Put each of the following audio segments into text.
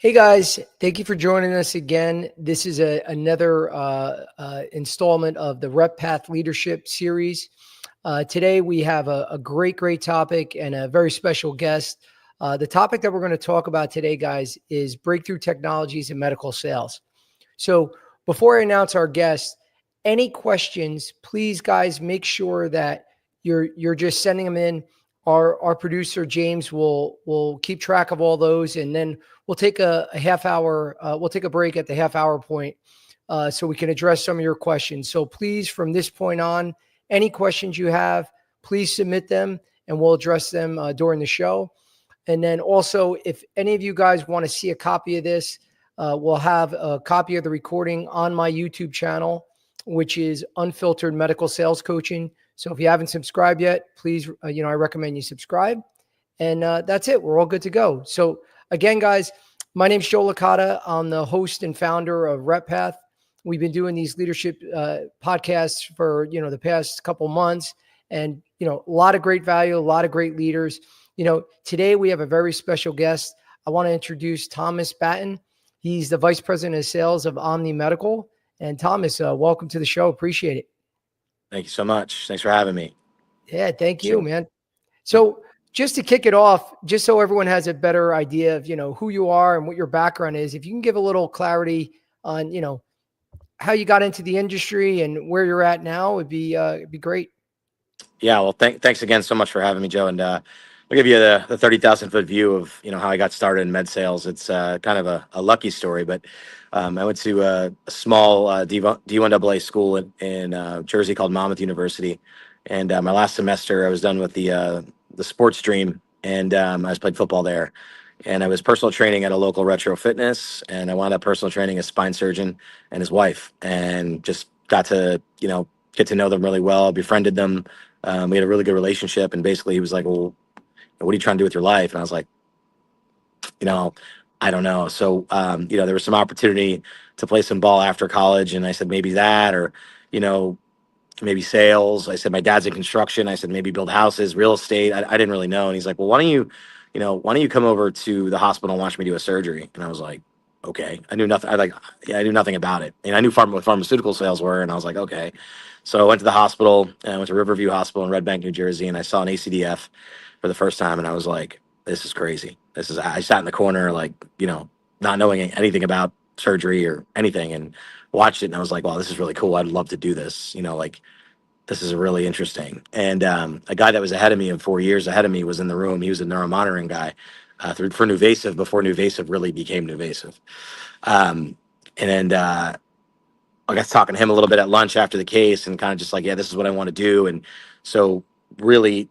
Hey guys, thank you for joining us again. This is another installment of the RepPath Leadership Series. Today we have a great topic and a very special guest. The topic that we're going to talk about today, guys, is breakthrough technologies in medical sales. So before I announce our guest, any questions, please, guys, make sure that you're just sending them in. Our producer James will keep track of all those, and then we'll take a half hour. We'll take a break at the half hour point, so we can address some of your questions. So please, from this point on, any questions you have, please submit them, and we'll address them during the show. And then also, if any of you guys want to see a copy of this, we'll have a copy of the recording on my YouTube channel, which is Unfiltered Medical Sales Coaching. So if you haven't subscribed yet, please, I recommend you subscribe. And that's it. We're all good to go. So again, guys, my name's Joe Licata. I'm the host and founder of RepPath. We've been doing these leadership podcasts for, the past couple months, and, a lot of great value, a lot of great leaders. Today we have a very special guest. I want to introduce Thomas Batten. He's the Vice President of Sales of Omni Medical. And Thomas, welcome to the show. Appreciate it. Thank you so much. Thanks for having me. Yeah, thank you, man. So just to kick it off, just so everyone has a better idea of, who you are and what your background is, if you can give a little clarity on, how you got into the industry and where you're at now, it'd be great. Yeah, well, thanks again so much for having me, Joe. And I'll give you the 30,000-foot view of, how I got started in med sales. It's kind of a lucky story, but I went to a small D1AA school in Jersey called Monmouth University. And my last semester, I was done with the sports stream, and I was played football there. And I was personal training at a local retro fitness, and I wound up personal training a spine surgeon and his wife, and just got to, get to know them really well, befriended them. We had a really good relationship, and basically he was like, well, what are you trying to do with your life? And I was like, I don't know. So, there was some opportunity to play some ball after college. And I said, maybe that, or, maybe sales. I said, my dad's in construction. I said, maybe build houses, real estate. I didn't really know. And he's like, well, why don't you come over to the hospital and watch me do a surgery? And I was like, okay. I knew nothing. I knew nothing about it. And I knew what pharmaceutical sales were. And I was like, okay. So I went to the hospital, and I went to Riverview Hospital in Red Bank, New Jersey. And I saw an ACDF for the first time. And I was like, this is crazy. I sat in the corner, not knowing anything about surgery or anything, and watched it. And I was like, wow, this is really cool. I'd love to do this. This is really interesting. And a guy that was ahead of me, in 4 years ahead of me, was in the room. He was a neuromonitoring guy for NuVasive before NuVasive really became NuVasive. And I got talking to him a little bit at lunch after the case, and kind of just like, yeah, this is what I want to do. And so really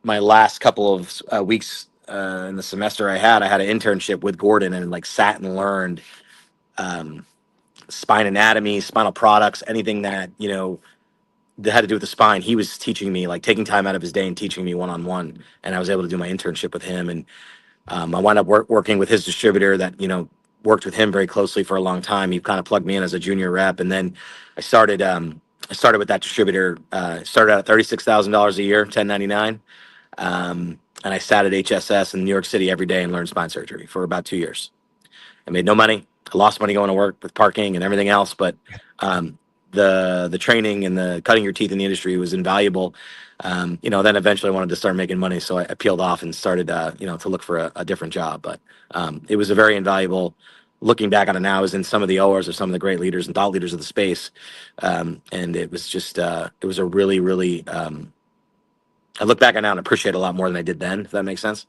my last couple of weeks in the semester I had an internship with Gordon, and sat and learned spine anatomy, spinal products, anything that, that had to do with the spine. He was teaching me, taking time out of his day and teaching me one-on-one. And I was able to do my internship with him. And I wound up working with his distributor that, worked with him very closely for a long time. He kind of plugged me in as a junior rep. And then I started with that distributor, started out at $36,000 a year, 1099. And I sat at HSS in New York City every day and learned spine surgery for about 2 years. I made no money. I lost money going to work with parking and everything else. But the training and the cutting your teeth in the industry was invaluable. Then eventually I wanted to start making money. So I peeled off and started, to look for a different job. But it was a very invaluable, looking back on it now, is in some of the ORs of some of the great leaders and thought leaders of the space. And it was just, it was a really, really, I look back on now and appreciate a lot more than I did then, if that makes sense.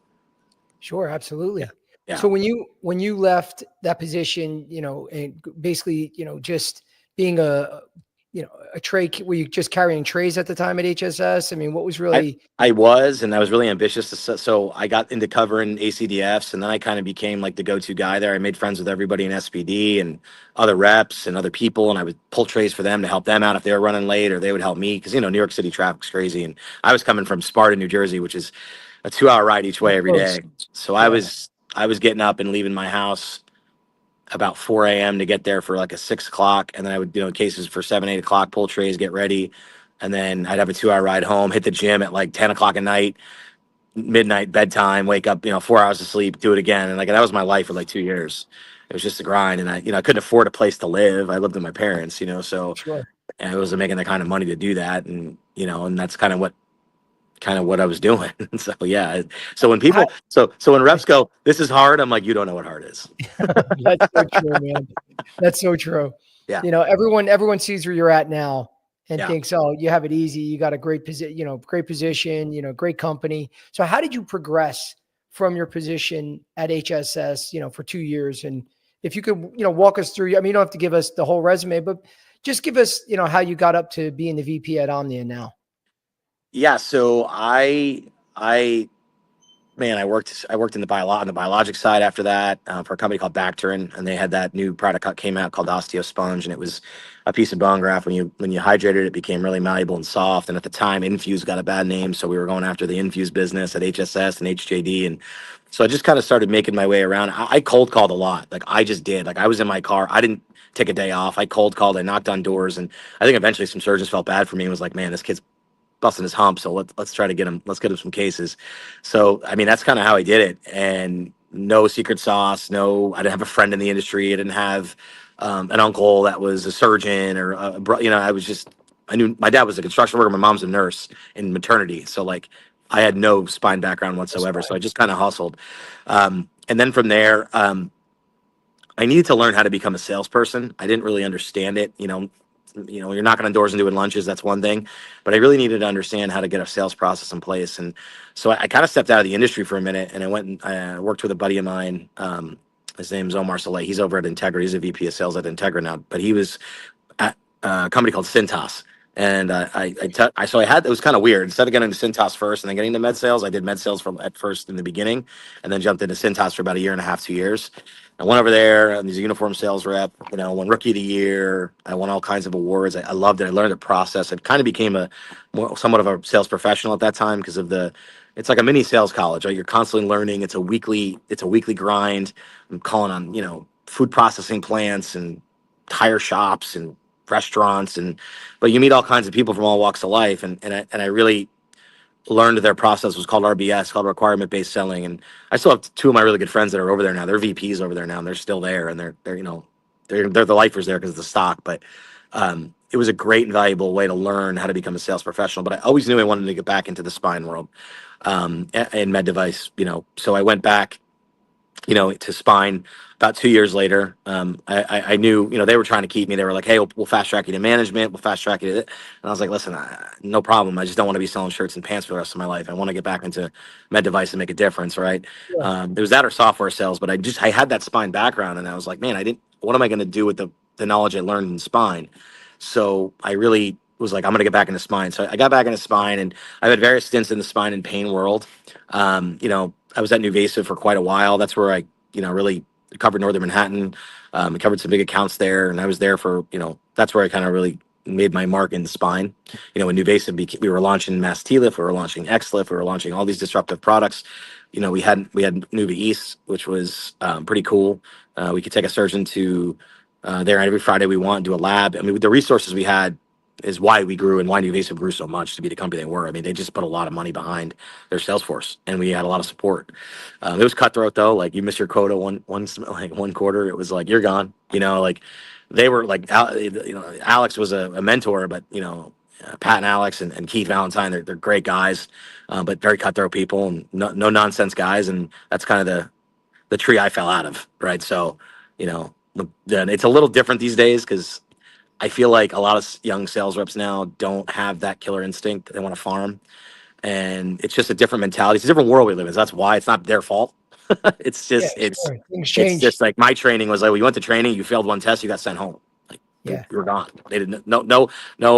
Sure. Absolutely. Yeah. So when you left that position, and basically, just being a tray, were you just carrying trays at the time at HSS? I mean, what was really? I was really ambitious. So I got into covering ACDFs, and then I kind of became the go-to guy there. I made friends with everybody in SPD and other reps and other people, and I would pull trays for them to help them out if they were running late, or they would help me, because, New York City traffic's crazy. And I was coming from Sparta, New Jersey, which is a 2-hour ride each way every day. So yeah. I was getting up and leaving my house about 4 a.m. to get there for a 6 o'clock. And then I would do cases for 7, 8 o'clock, pull trays, get ready. And then I'd have a 2-hour ride home, hit the gym at 10 o'clock at night, midnight bedtime, wake up, 4 hours of sleep, do it again. And like, that was my life for like 2 years. It was just a grind. And I couldn't afford a place to live. I lived with my parents, so Sure. I wasn't making the kind of money to do that. And, and that's kind of what I was doing. So, yeah. So when How, when reps go, this is hard, I'm like, you don't know what hard is. that's so true, man. That's so true. Yeah. Everyone sees where you're at now and Yeah. thinks, oh, you have it easy. You got a great position, great company. So how did you progress from your position at HSS, for 2 years? And if you could, walk us through, I mean, you don't have to give us the whole resume, but just give us, how you got up to being the VP at Omnia now. Yeah. So I worked in the on the biologic side after that, for a company called Batten, and they had that new product that came out called OsteoSponge, and it was a piece of bone graft. When you hydrated it, it became really malleable and soft. And at the time, Infuse got a bad name, so we were going after the Infuse business at HSS and HJD, and so I just kind of started making my way around. I cold called a lot, like I just did. Like I was in my car, I didn't take a day off. I cold called, I knocked on doors, and I think eventually some surgeons felt bad for me and was like, "Man, this kid's busting his hump, so let's try to get him. Let's get him some cases." So I mean, that's kind of how I did it, and no secret sauce. No, I didn't have a friend in the industry. I didn't have an uncle that was a surgeon or I knew my dad was a construction worker. My mom's a nurse in maternity, so like I had no spine background whatsoever. So I just kind of hustled, and then from there, I needed to learn how to become a salesperson. I didn't really understand it. You're knocking on doors and doing lunches. That's one thing, but I really needed to understand how to get a sales process in place. And so I kind of stepped out of the industry for a minute, and I went and worked with a buddy of mine. His name's Omar Saleh. He's over at Integra. He's a VP of sales at Integra now, but he was at a company called Cintas. And so I had, it was kind of weird. Instead of getting into Cintas first and then getting into med sales, I did med sales at first in the beginning, and then jumped into Cintas for about a year and a half, 2 years. I went over there, and he's a uniform sales rep, won rookie of the year. I won all kinds of awards. I loved it. I learned the process. It kind of became somewhat of a sales professional at that time because of it's like a mini sales college, right? You're constantly learning. It's a weekly grind. I'm calling on, food processing plants and tire shops and restaurants, but you meet all kinds of people from all walks of life. And I really learned their process was called RBS, called requirement based selling. And I still have two of my really good friends that are over there now. They're VPs over there now, and they're still there, and they're the lifers there because of the stock. But it was a great and valuable way to learn how to become a sales professional. But I always knew I wanted to get back into the spine world, in med device. So I went back, to spine about 2 years later. I knew, they were trying to keep me. They were like, "Hey, we'll fast track you to management. We'll fast track you to it." And I was like, "Listen, no problem. I just don't want to be selling shirts and pants for the rest of my life. I want to get back into med device and make a difference." Right. Yeah. It was that or software sales, but I had that spine background, and I was like, man, what am I going to do with the knowledge I learned in spine? So I really was like, I'm going to get back into spine. So I got back into spine, and I've had various stints in the spine and pain world. I was at NuVasive for quite a while. That's where I, really covered Northern Manhattan. I covered some big accounts there, and I was there for, that's where I kind of really made my mark in the spine. When NuVasive we were launching Mass T-Lift, we were launching X-Lift, we were launching all these disruptive products. We had Nuva East, which was pretty cool. We could take a surgeon to there every Friday we want, do a lab. I mean, the resources we had is why we grew and why NuVasive grew so much to be the company they were. I mean, they just put a lot of money behind their sales force, and we had a lot of support. It was cutthroat though. Like, you miss your quota one quarter, it was like, you're gone. Like they were like, Alex was a mentor, but Pat and Alex and Keith Valentine, they're great guys, but very cutthroat people and no nonsense guys. And that's kind of the tree I fell out of. Right. So, it's a little different these days because I feel like a lot of young sales reps now don't have that killer instinct. They want to farm, and it's just a different mentality. It's a different world we live in. So that's why it's not their fault. It's Yeah, just, sure. Things it's change. just like my training was like, well, you went to training, you failed one test, you got sent home. Like, Yeah. you were gone. They didn't, no,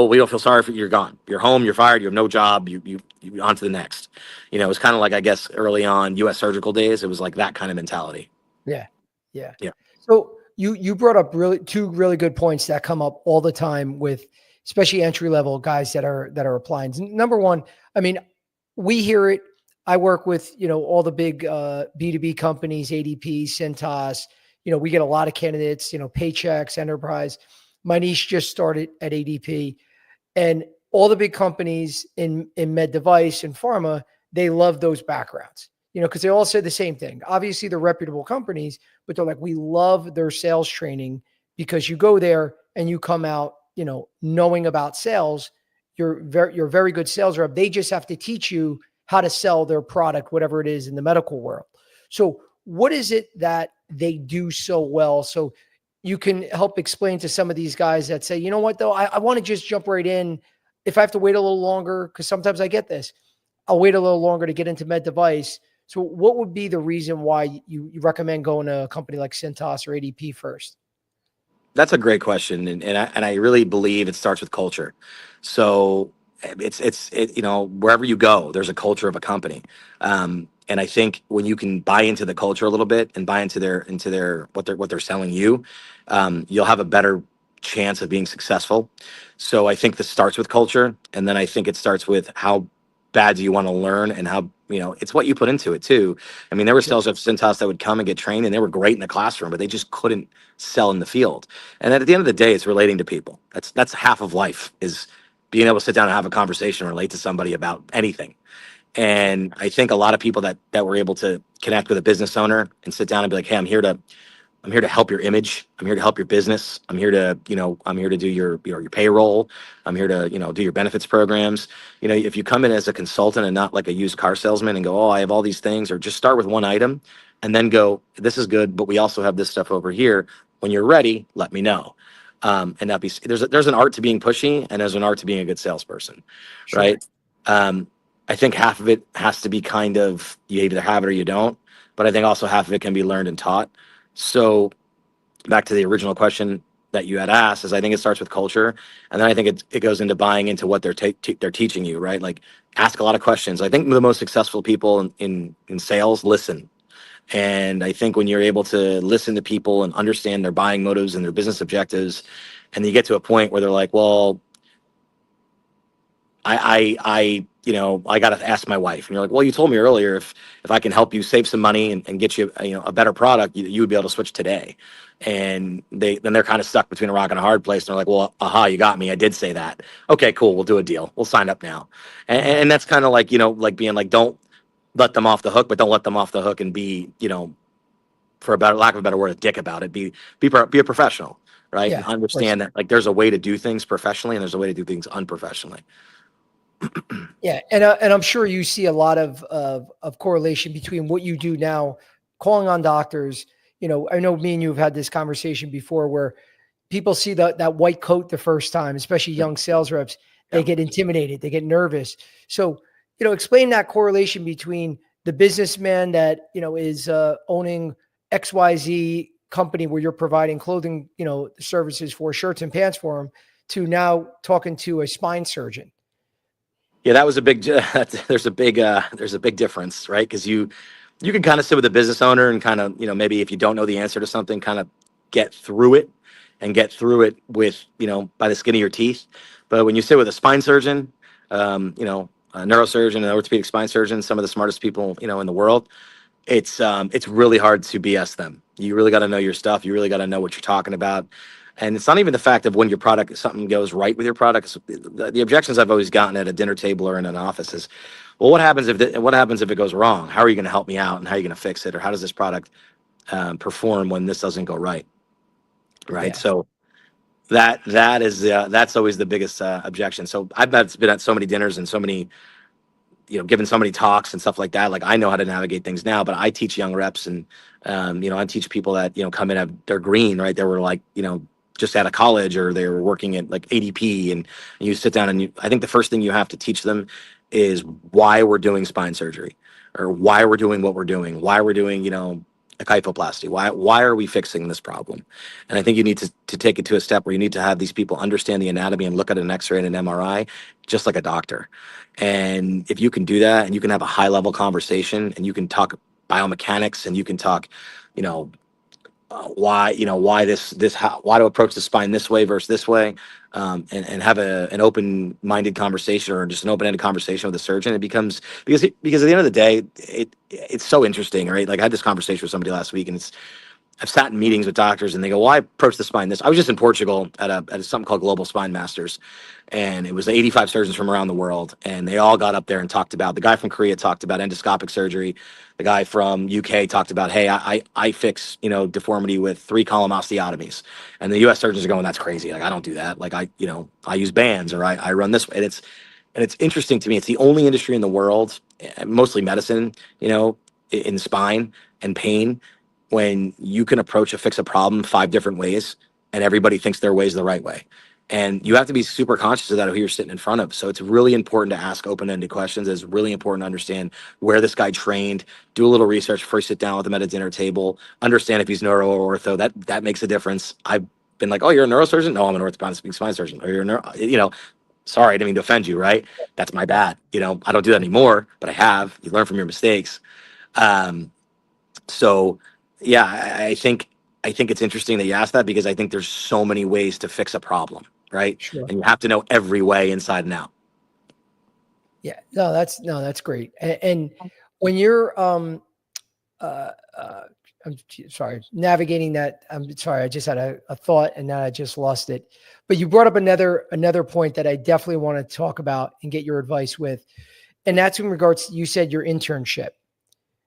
we don't feel sorry for you. You're gone. You're home. You're fired. You have no job. You on to the next. It was kind of like, I guess, early on U.S. surgical days. It was like that kind of mentality. Yeah. Yeah. Yeah. So you brought up two really good points that come up all the time with especially entry level guys that are applying. Number one, I mean, we hear it. I work with, all the big B2B companies, ADP, Cintas. We get a lot of candidates, Paychex, Enterprise. My niche just started at ADP, and all the big companies in med device and pharma, they love those backgrounds, because they all say the same thing. Obviously, they're reputable companies, but they're like, we love their sales training because you go there and you come out, knowing about sales. You're a very good sales rep. They just have to teach you how to sell their product, whatever it is in the medical world. So what is it that they do so well? So you can help explain to some of these guys that say, you know what, though, I want to just jump right in. If I have to wait a little longer, because sometimes I get this, I'll wait a little longer to get into med device. So what would be the reason why you recommend going to a company like Cintas or ADP first? That's a great question, and I really believe it starts with culture. So wherever you go, there's a culture of a company, and I think when you can buy into the culture a little bit and buy into their what they're selling you, you'll have a better chance of being successful. So I think this starts with culture, and then I think it starts with how bad do you want to learn, and how it's what you put into it too. I mean, there were sales reps at Cintas that would come and get trained, and they were great in the classroom, but they just couldn't sell in the field. And at the end of the day, it's relating to people. That's half of life, is being able to sit down and have a conversation and relate to somebody about anything. And I think a lot of people that were able to connect with a business owner and sit down and be like, hey, I'm here to help your image. I'm here to help your business. I'm here to do your payroll. I'm here to, do your benefits programs. If you come in as a consultant and not like a used car salesman and go, oh, I have all these things, or just start with one item and then go, this is good, but we also have this stuff over here. When you're ready, let me know. And that there's an art to being pushy, and there's an art to being a good salesperson, Sure. right? I think half of it has to be kind of, you either have it or you don't, but I think also half of it can be learned and taught. So back to the original question that you had asked, is I think it starts with culture, and then I think it goes into buying into what they're teaching you, right? Like, ask a lot of questions. I think the most successful people in sales listen. And I think when you're able to listen to people and understand their buying motives and their business objectives, and you get to a point where they're like, well, I got to ask my wife. And you're like, well, you told me earlier, if I can help you save some money and get you, a better product, you would be able to switch today. And they're kind of stuck between a rock and a hard place. And they're like, well, aha, you got me. I did say that. Okay, cool. We'll do a deal. We'll sign up now. And that's kind of like, like being like, don't let them off the hook, but don't let them off the hook and be, for a better lack of a better word, a dick about it. Be a professional, right? Yeah, And understand that like there's a way to do things professionally and there's a way to do things unprofessionally. Yeah, and I'm sure you see a lot of correlation between what you do now, calling on doctors. I know me and you have had this conversation before, where people see that white coat the first time, especially young sales reps. They get intimidated, they get nervous. So, explain that correlation between the businessman that is owning XYZ company where you're providing clothing, services for, shirts and pants for them, to now talking to a spine surgeon. Yeah, that was a big. There's a big difference, right? Because you can kind of sit with a business owner and kind of, maybe if you don't know the answer to something, kind of get through it with, by the skin of your teeth. But when you sit with a spine surgeon, a neurosurgeon, an orthopedic spine surgeon, some of the smartest people, in the world, it's really hard to BS them. You really got to know your stuff. You really got to know what you're talking about. And it's not even the fact of when your product, something goes right with your product. The objections I've always gotten at a dinner table or in an office is, well, what happens if it goes wrong? How are you going to help me out, and how are you going to fix it? Or how does this product perform when this doesn't go right? Right. Yeah. So that's always the biggest objection. So I've been at so many dinners and so many, given so many talks and stuff like that. Like, I know how to navigate things now, but I teach young reps, and I teach people that come in, they're green, right? They were like, just out of college, or they were working at like ADP, and you sit down and I think the first thing you have to teach them is why we're doing spine surgery, or why we're doing what we're doing, why we're doing, a kyphoplasty. Why are we fixing this problem? And I think you need to take it to a step where you need to have these people understand the anatomy and look at an X-ray and an MRI, just like a doctor. And if you can do that, and you can have a high level conversation, and you can talk biomechanics, and you can talk, why to approach the spine this way versus this way, and have an open-minded conversation, or just an open-ended conversation with the surgeon. It becomes, because at the end of the day, it's so interesting, right? Like, I had this conversation with somebody last week, and I've sat in meetings with doctors and they go, well, I approach the spine this. I was just in Portugal at something called Global Spine Masters. And it was 85 surgeons from around the world. And they all got up there and talked about, the guy from Korea talked about endoscopic surgery. The guy from UK talked about, hey, I fix, deformity with 3-column osteotomies. And the US surgeons are going, that's crazy. Like, I don't do that. Like, I use bands, or I run this way. And it's interesting to me. It's the only industry in the world, mostly medicine, in spine and pain, when you can fix a problem 5 different ways, and everybody thinks their way is the right way. And you have to be super conscious of that, who you're sitting in front of. So it's really important to ask open-ended questions. It's really important to understand where this guy trained, do a little research before you sit down with him at a dinner table, understand if he's neuro or ortho. That makes a difference. I've been like, oh, you're a neurosurgeon? No, I'm an orthopedic spine surgeon. Or you're a neuro, sorry, I didn't mean to offend you, right? That's my bad. I don't do that anymore, but I have. You learn from your mistakes. So yeah, I think it's interesting that you asked that, because I think there's so many ways to fix a problem, right? Sure. And you have to know every way inside and out. Yeah, that's great. And when you're, I'm sorry, navigating that, I'm sorry, I just had a thought and now I just lost it. But you brought up another point that I definitely want to talk about and get your advice with. And that's in regards to, you said, your internship.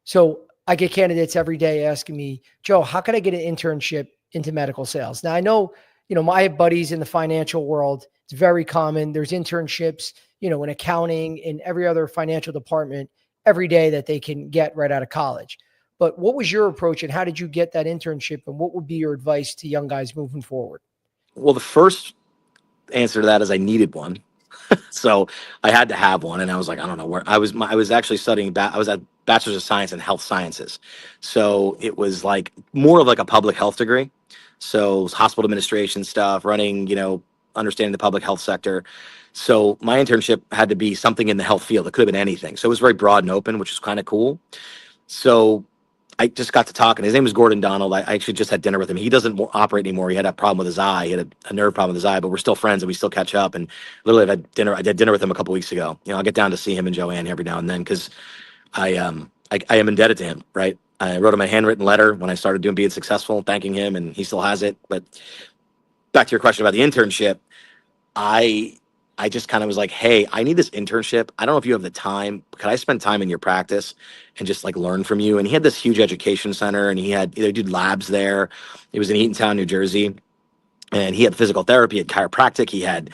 So I get candidates every day asking me, Joe, how can I get an internship into medical sales? Now I know, my buddies in the financial world, it's very common. There's internships, in accounting, in every other financial department every day that they can get right out of college. But what was your approach, and how did you get that internship, and what would be your advice to young guys moving forward? Well, the first answer to that is I needed one. So I had to have one, and I was like, I don't know where I was actually studying. I was at Bachelor's of Science in Health Sciences, so it was like more of like a public health degree. So it was hospital administration stuff, running, understanding the public health sector. So my internship had to be something in the health field. It could have been anything. So it was very broad and open, which was kind of cool. So I just got to talking. His name was Gordon Donald. I actually just had dinner with him. He doesn't operate anymore. He had a problem with his eye. He had a nerve problem with his eye, but we're still friends and we still catch up. And literally, I did dinner with him a couple weeks ago. I'll get down to see him and Joanne every now and then, because I am indebted to him. Right. I wrote him a handwritten letter when I started being successful, thanking him, and he still has it. But back to your question about the internship, I just kind of was like, hey, I need this internship. I don't know if you have the time. Could I spend time in your practice and just like learn from you? And he had this huge education center, and they did labs there. It was in Eatontown, New Jersey. And he had physical therapy, he had chiropractic. He had,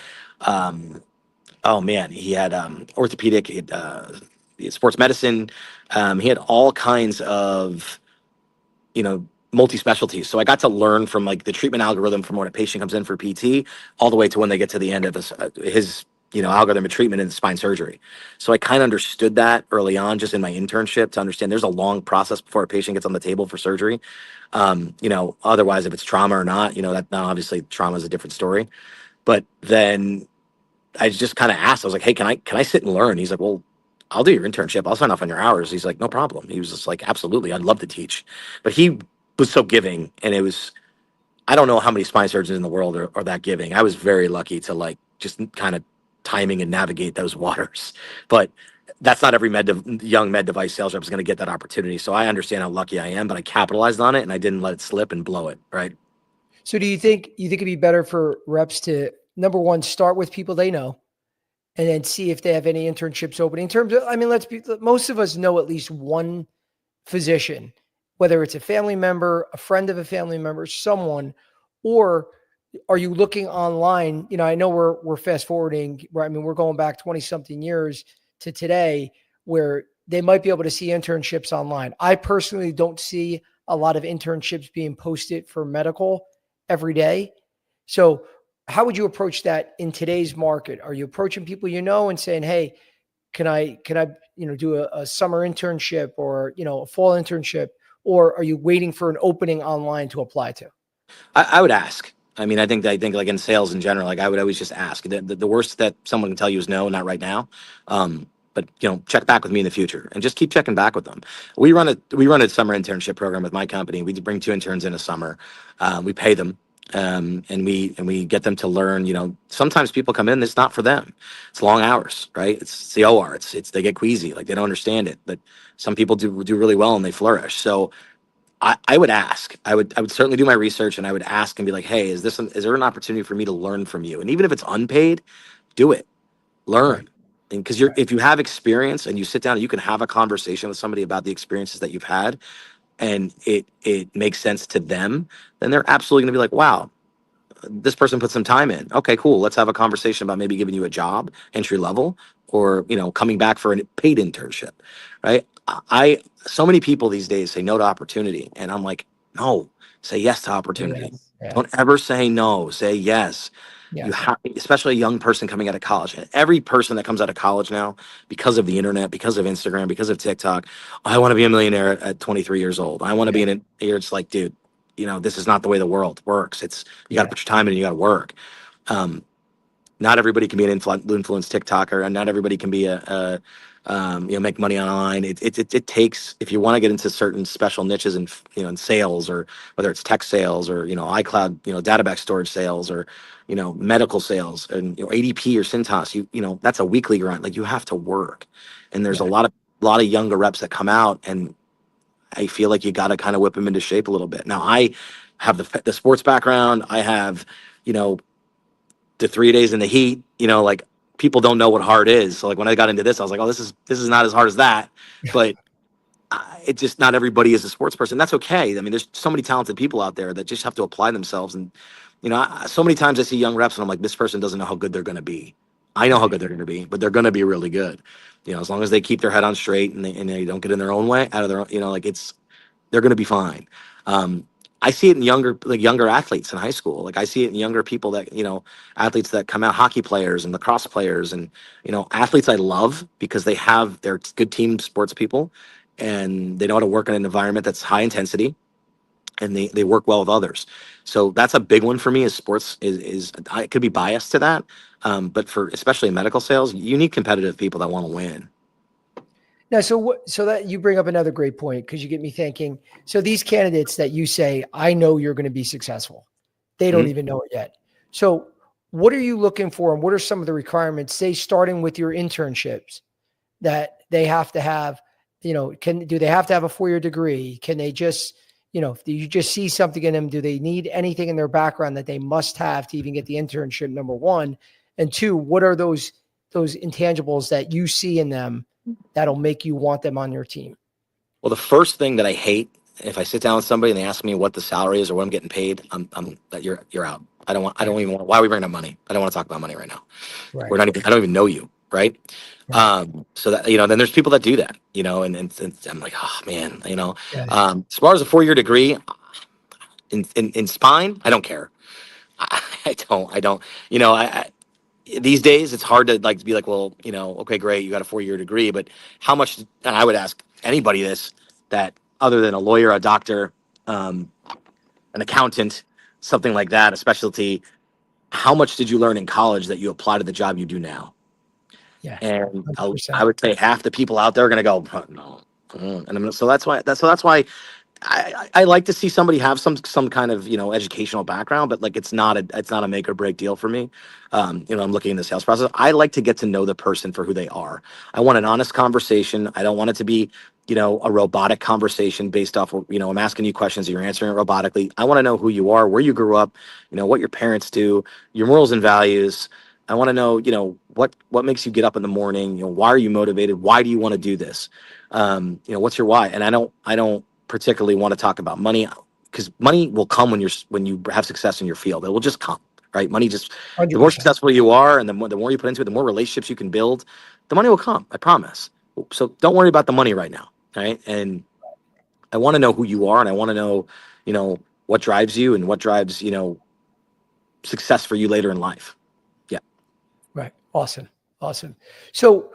he had orthopedic, he had sports medicine. He had all kinds of, multi-specialties. So I got to learn from like the treatment algorithm from when a patient comes in for PT all the way to when they get to the end of his algorithm of treatment in spine surgery. So I kind of understood that early on, just in my internship, to understand there's a long process before a patient gets on the table for surgery. Otherwise, if it's trauma or not, that now obviously trauma is a different story. But then I just kind of asked, I was like, hey, can I sit and learn? He's like, well, I'll do your internship. I'll sign off on your hours. He's like, no problem. He was just like, absolutely, I'd love to teach. But he was so giving, and I don't know how many spine surgeons in the world are that giving. I was very lucky to like just kind of timing and navigate those waters. But that's not every young med device sales rep is going to get that opportunity. So I understand how lucky I am, but I capitalized on it and I didn't let it slip and blow it. Right. So do you think it'd be better for reps to, number one, start with people they know, and then see if they have any internships open? In terms of, most of us know at least one physician, whether it's a family member, a friend of a family member, someone, or are you looking online? I know we're fast forwarding, right? We're going back 20 something years to today, where they might be able to see internships online. I personally don't see a lot of internships being posted for medical every day. So how would you approach that in today's market? Are you approaching people and saying, hey, can I do a summer internship, or a fall internship? Or are you waiting for an opening online to apply to? I would ask. I think like in sales in general, like I would always just ask. The worst that someone can tell you is no, not right now. But check back with me in the future, and just keep checking back with them. We run a summer internship program with my company. We bring 2 interns in a summer. We pay them, and we get them to learn. Sometimes people come in, it's not for them. It's long hours, right? It's the OR. It's they get queasy, like they don't understand it. But some people do really well and they flourish. So I would ask. I would certainly do my research, and I would ask and be like, hey, is there an opportunity for me to learn from you? And even if it's unpaid, do it. Right. Learn. And because if you have experience and you sit down and you can have a conversation with somebody about the experiences that you've had, and it makes sense to them, then they're absolutely going to be like, wow, this person put some time in. Okay, cool. Let's have a conversation about maybe giving you a job, entry level, or coming back for a paid internship, right? So many people these days say no to opportunity, and I'm like, no, say yes to opportunity. Yes. Yeah. Don't ever say no. Say yes. You Yes. have, especially a young person coming out of college. And every person that comes out of college now, because of the internet, because of Instagram, because of TikTok, I want to be a millionaire at 23 years old. I want to be in it. You're just like, dude, this is not the way the world works. You got to put your time in and you got to work. Um, Not everybody can be an influence TikToker, and not everybody can be make money online. It takes, if you want to get into certain special niches in sales, or whether it's tech sales or iCloud, database storage sales, or medical sales, and ADP or Cintas, that's a weekly grind. Like, you have to work, and there's a lot of younger reps that come out, and I feel like you got to kind of whip them into shape a little bit. Now, I have the sports background. I have, the 3 days in the heat, like, people don't know what hard is. So, like, when I got into this, I was like, oh, this is not as hard as that. But it's just, not everybody is a sports person. That's okay. I mean, there's so many talented people out there that just have to apply themselves. And, so many times I see young reps and I'm like, this person doesn't know how good they're going to be. I know how good they're going to be, but they're going to be really good. As long as they keep their head on straight, and they don't get in their own way, out of their own, they're going to be fine. I see it in younger athletes in high school. Like, I see it in younger people that, athletes that come out, hockey players and lacrosse players, and, athletes I love because they're good team sports people, and they know how to work in an environment that's high intensity, and they work well with others. So that's a big one for me, is sports is I could be biased to that. But for, especially in medical sales, you need competitive people that want to win. Now, so that you bring up another great point, because you get me thinking. So these candidates that you say, I know you're going to be successful, they don't even know it yet. So what are you looking for, and what are some of the requirements, say, starting with your internships, that they have to have? Do they have to have a 4-year degree? Can they just, do you just see something in them? Do they need anything in their background that they must have to even get the internship, number one? And two, what are those intangibles that you see in them that'll make you want them on your team? Well, the first thing that I hate, if I sit down with somebody and they ask me what the salary is or what I'm getting paid, I'm that you're out. I don't even want. Why are we bringing up money? I don't want to talk about money right now. Right. I don't even know you, right? So that, then there's people that do that, and I'm like, oh man, as far as a 4-year degree in spine, I don't care. I don't, these days it's hard to, like, to be like, well, okay, great, you got a 4-year degree, but how much? And I would ask anybody this, that other than a lawyer, a doctor, an accountant, something like that, a specialty, how much did you learn in college that you apply to the job you do now? Yeah. And 100%. I would say half the people out there are going to go, no. And so that's why I like to see somebody have some kind of educational background, but, like, it's not a make or break deal for me. I'm looking in the sales process. I like to get to know the person for who they are. I want an honest conversation. I don't want it to be a robotic conversation based off of, I'm asking you questions and you're answering it robotically. I want to know who you are, where you grew up, what your parents do, your morals and values. I want to know, what makes you get up in the morning. Why are you motivated? Why do you want to do this? What's your why? And I don't particularly want to talk about money, because money will come when you have success in your field. It will just come, right? Money just, 100%. the more successful you are, and the more you put into it, the more relationships you can build, the money will come. I promise. So don't worry about the money right now, right? And I want to know who you are, and I want to know, what drives you and what drives, success for you later in life. Yeah. Right. Awesome. So,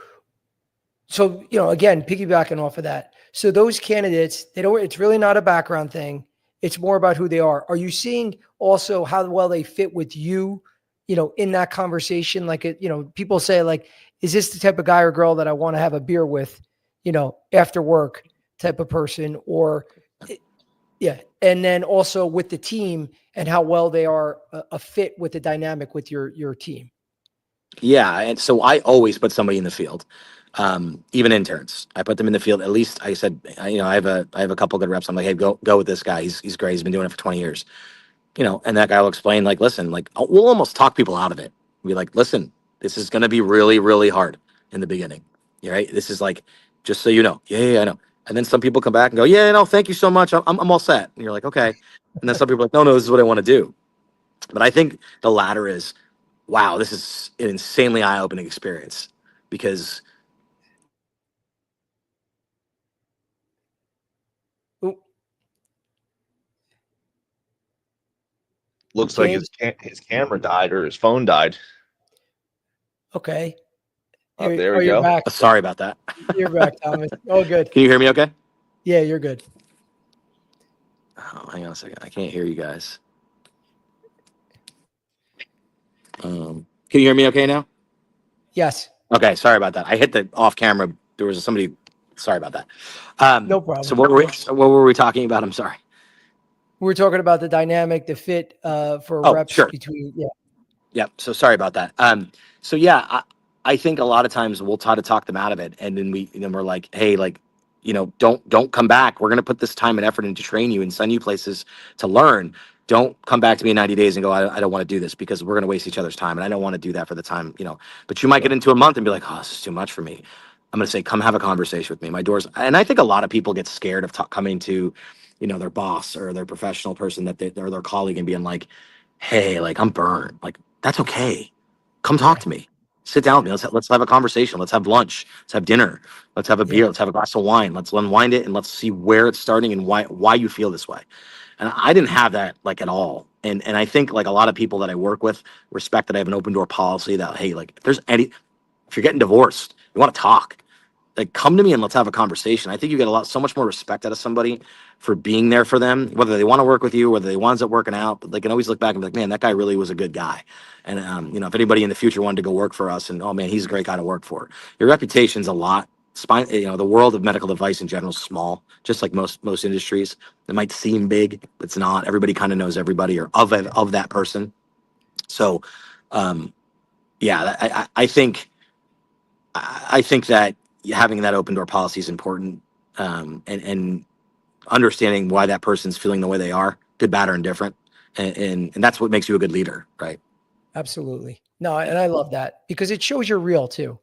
again, piggybacking off of that. So those candidates, it's really not a background thing. It's more about who they are. Are you seeing also how well they fit with you, in that conversation? Like, people say, like, is this the type of guy or girl that I want to have a beer with, after work type of person? Or, yeah. And then also with the team, and how well they are a fit with the dynamic with your team. Yeah, and so I always put somebody in the field. Even interns, I put them in the field. At least I said, I have a couple good reps. I'm like, hey, go with this guy. He's great. He's been doing it for 20 years. And that guy will explain, like, listen, like, we'll almost talk people out of it. Be like, listen, this is going to be really, really hard in the beginning. Right? This is like, just so you know. Yeah, I know. And then some people come back and go, yeah, no, thank you so much. I'm all set. And you're like, okay. And then some people are like, no, this is what I want to do. But I think the latter is, wow, this is an insanely eye-opening experience because Ooh, Looks like James. his camera died or his phone died. Okay. Oh, there we You're go. back. sorry about that. You're back, Thomas. Oh, good. Can you hear me okay? Yeah, you're good. Oh, hang on a second. I can't hear you guys. Can you hear me okay now? Yes. Okay, sorry about that. I hit the off camera. There was somebody. Sorry about that. No problem. So what were we talking about? I'm sorry. We're talking about the dynamic, the fit for reps Sure. between. Yeah. So sorry about that. So yeah, I think a lot of times we'll try to talk them out of it, and then we're like, hey, like, don't come back. We're gonna put this time and effort into train you and send you places to learn. Don't come back to me in 90 days and go, I don't want to do this because we're gonna waste each other's time, and I don't want to do that for the time, But you might get into a month and be like, oh, this is too much for me. I'm gonna say, come have a conversation with me. My doors, and I think a lot of people get scared of coming to, their boss or their professional person or their colleague and being like, hey, like, I'm burned. Like, that's okay. Come talk to me. Sit down with me. Let's have a conversation. Let's have lunch. Let's have dinner. Let's have a beer. Let's have a glass of wine. Let's unwind it and let's see where it's starting and why you feel this way. And I didn't have that like at all. And I think like a lot of people that I work with respect that I have an open door policy that, hey, like if you're getting divorced, you want to talk, like, come to me and let's have a conversation. I think you get so much more respect out of somebody for being there for them, whether they want to work with you, whether they winds up working out, but they can always look back and be like, man, that guy really was a good guy. And, if anybody in the future wanted to go work for us and, oh man, he's a great guy to work for. Your reputation's a lot. The world of medical device in general is small, just like most industries. It might seem big, but it's not. Everybody kind of knows everybody or of that person. So, yeah, I think that having that open door policy is important, and understanding why that person's feeling the way they are, good, bad, or indifferent, and that's what makes you a good leader, right? Absolutely. No, and I love that because it shows you're real too.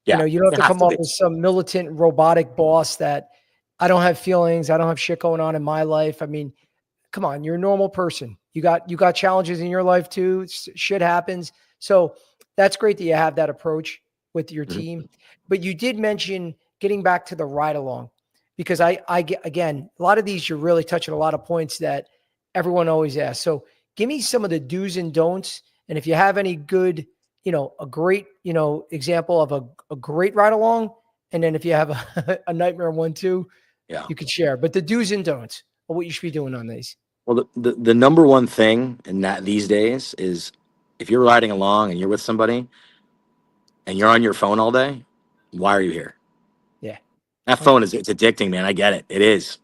Yeah, You don't have to come up with some militant robotic boss that I don't have feelings. I don't have shit going on in my life. I mean, come on, you're a normal person. You got challenges in your life too. Shit happens. So that's great that you have that approach with your team. But you did mention getting back to the ride along because I get, again, a lot of these, you're really touching a lot of points that everyone always asks. So give me some of the do's and don'ts. And if you have any good, a great, example of a great ride along. And then if you have a nightmare one too, you could share, but the do's and don'ts of what you should be doing on these. Well, the number one thing in that these days is if you're riding along and you're with somebody and you're on your phone all day, why are you here? Yeah. That phone it's addicting, man. I get it. It is.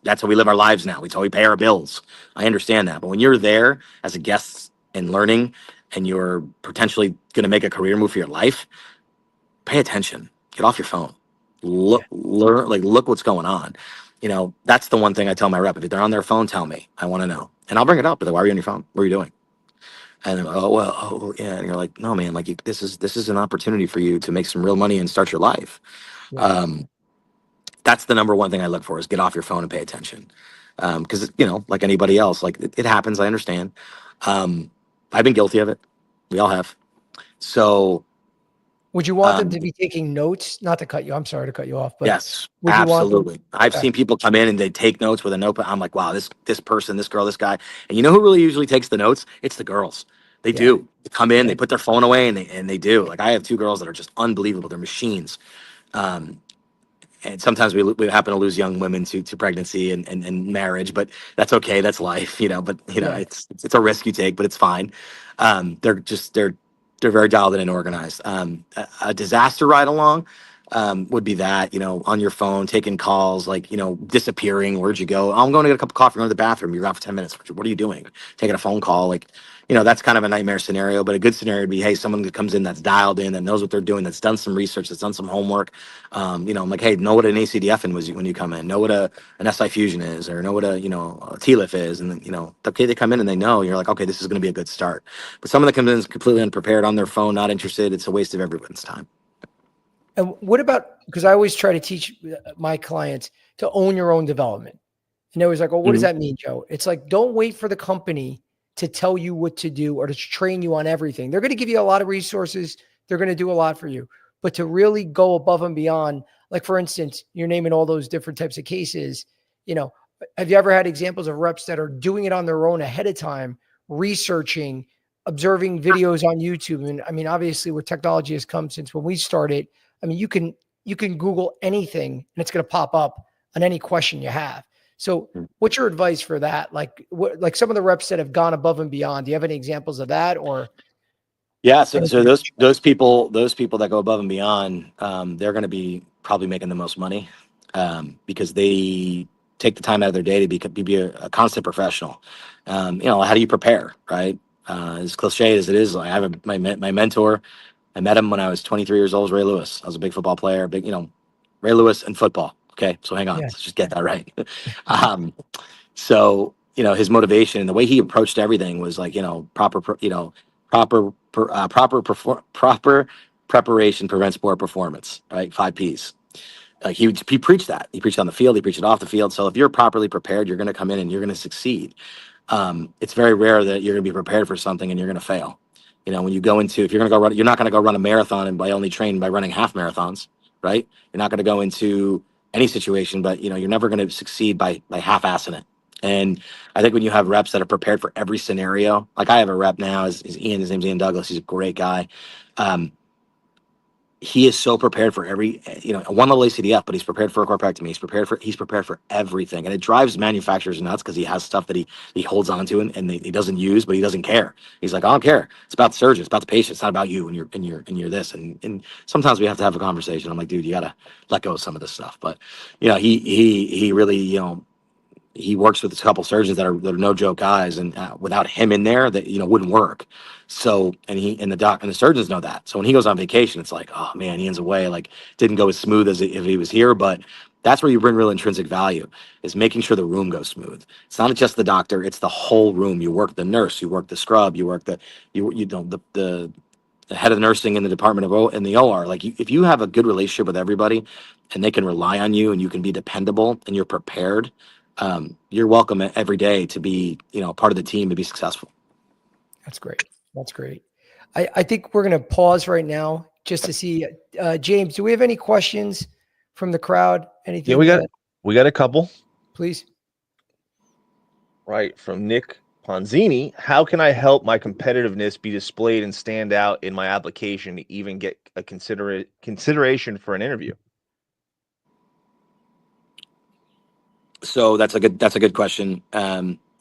That's how we live our lives now. It's how we pay our bills. I understand that. But when you're there as a guest and learning and you're potentially going to make a career move for your life, pay attention. Get off your phone. Look what's going on. That's the one thing I tell my rep. If they're on their phone, tell me. I want to know. And I'll bring it up. But why are you on your phone? What are you doing? And they're like, yeah. And you're like, no, man, like this is an opportunity for you to make some real money and start your life. Yeah. That's the number one thing I look for is get off your phone and pay attention. Because, like anybody else, like it happens. I understand. I've been guilty of it. We all have. So would you want them to be taking notes? Not to cut you. I'm sorry to cut you off. But yes, absolutely. I've seen people come in and they take notes with a notebook. I'm like, wow, this person, this girl, this guy. And you know who really usually takes the notes? It's the girls. They do. They come in, they put their phone away, and they do. Like I have two girls that are just unbelievable. They're machines. And sometimes we happen to lose young women to pregnancy and marriage, but that's okay. That's life, but it's a risk you take, but it's fine. They're very dialed in and organized. A disaster ride along. would be that, on your phone, taking calls, like, disappearing. Where'd you go? I'm going to get a cup of coffee, go to the bathroom. You're gone for 10 minutes. What are you doing? Taking a phone call. Like, that's kind of a nightmare scenario, but a good scenario would be, hey, someone that comes in that's dialed in, that knows what they're doing, that's done some research, that's done some homework. I'm like, hey, know what an ACDF was when you come in, know what an SI fusion is, or know what a TLIF is. And then, okay, they come in and they know, you're like, okay, this is going to be a good start. But someone that comes in is completely unprepared, on their phone, not interested. It's a waste of everyone's time. And what about, because I always try to teach my clients to own your own development. And they always like, oh, what does that mean, Joe? It's like, don't wait for the company to tell you what to do or to train you on everything. They're going to give you a lot of resources. They're going to do a lot for you. But to really go above and beyond, like, for instance, you're naming all those different types of cases. Have you ever had examples of reps that are doing it on their own ahead of time, researching, observing videos on YouTube? And I mean, obviously, where technology has come since when we started, I mean, you can Google anything and it's going to pop up on any question you have. So what's your advice for that? Like some of the reps that have gone above and beyond, do you have any examples of that? Or yeah, so those people that go above and beyond, they're going to be probably making the most money, because they take the time out of their day to be a constant professional. How do you prepare, right? As cliche as it is, I have my mentor. I met him when I was 23 years old, Ray Lewis. I was a big football player, Ray Lewis and football. Okay, so hang on, Let's just get that right. So his motivation and the way he approached everything was like, proper preparation prevents poor performance, right? 5 P's. Like he preached that. He preached on the field. He preached it off the field. So if you're properly prepared, you're going to come in and you're going to succeed. It's very rare that you're going to be prepared for something and you're going to fail. When you go into, if you're going to go run, you're not going to go run a marathon and by only train by running half marathons, right? You're not going to go into any situation, but you're never going to succeed by half-assing it. And I think when you have reps that are prepared for every scenario, like I have a rep now, is Ian. His name's Ian Douglas. He's a great guy. He is so prepared for every, one little ACDF, but he's prepared for a corpectomy. He's prepared for everything. And it drives manufacturers nuts because he has stuff that he holds on to and he doesn't use, but he doesn't care. He's like, I don't care. It's about the surgeon. It's about the patient. It's not about you and you're this. And sometimes we have to have a conversation. I'm like, dude, you got to let go of some of this stuff. But, he really, he works with a couple surgeons that are no joke guys, and without him in there, that wouldn't work. So, and the doc and the surgeons know that. So when he goes on vacation, it's like, oh man, Ian's away. Like, didn't go as smooth as if he was here. But that's where you bring real intrinsic value, is making sure the room goes smooth. It's not just the doctor; it's the whole room. You work the nurse, you work the scrub, you work the head of nursing in the department in the OR. Like, if you have a good relationship with everybody, and they can rely on you, and you can be dependable, and you're prepared. You're welcome every day to be, part of the team to be successful. That's great. That's great. I think we're going to pause right now just to see, James, do we have any questions from the crowd? Anything? Yeah, we got a couple. Please. Right. From Nick Ponzini. How can I help my competitiveness be displayed and stand out in my application to even get a consideration for an interview? So that's a good question.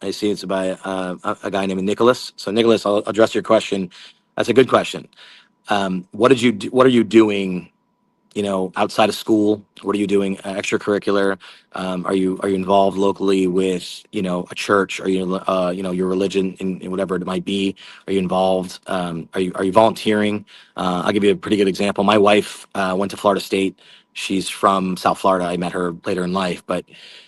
I see it's by a guy named Nicholas. So Nicholas, I'll address your question. That's a good question. What are you doing, outside of school? What are you doing extracurricular? Are you involved locally with, a church? Are you, your religion in whatever it might be? Are you involved? Are you volunteering? I'll give you a pretty good example. My wife went to Florida State. She's from South Florida. I met her later in life, but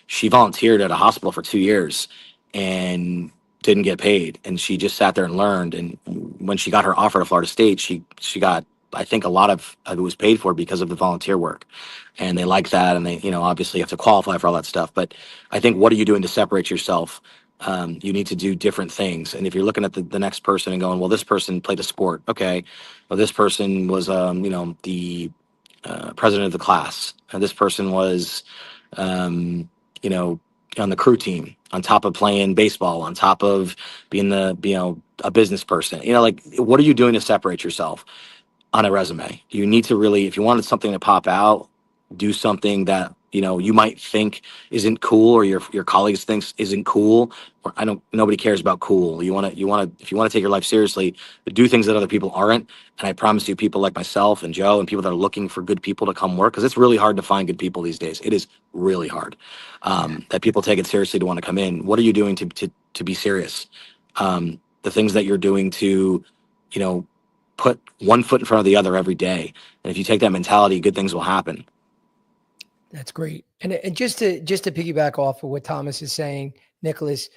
she volunteered at a hospital for 2 years and didn't get paid. And she just sat there and learned. And when she got her offer to Florida State, she got, I think, a lot of it was paid for because of the volunteer work. And they like that. And they, obviously you have to qualify for all that stuff. But I think, what are you doing to separate yourself? You need to do different things. And if you're looking at the next person and going, well, this person played a sport. Okay. Well, this person was, the president of the class. And this person was, on the crew team, on top of playing baseball, on top of being a business person. Like, what are you doing to separate yourself on a resume? You need to really, if you wanted something to pop out, do something that, you might think isn't cool, or your colleagues thinks isn't cool, or nobody cares about cool. If you want to take your life seriously, do things that other people aren't. And I promise you, people like myself and Joe and people that are looking for good people to come work, because it's really hard to find good people these days. It is really hard. That people take it seriously to want to come in. What are you doing to be serious? The things that you're doing to, put one foot in front of the other every day. And if you take that mentality, good things will happen. That's great. And just to piggyback off of what Thomas is saying, Nicholas,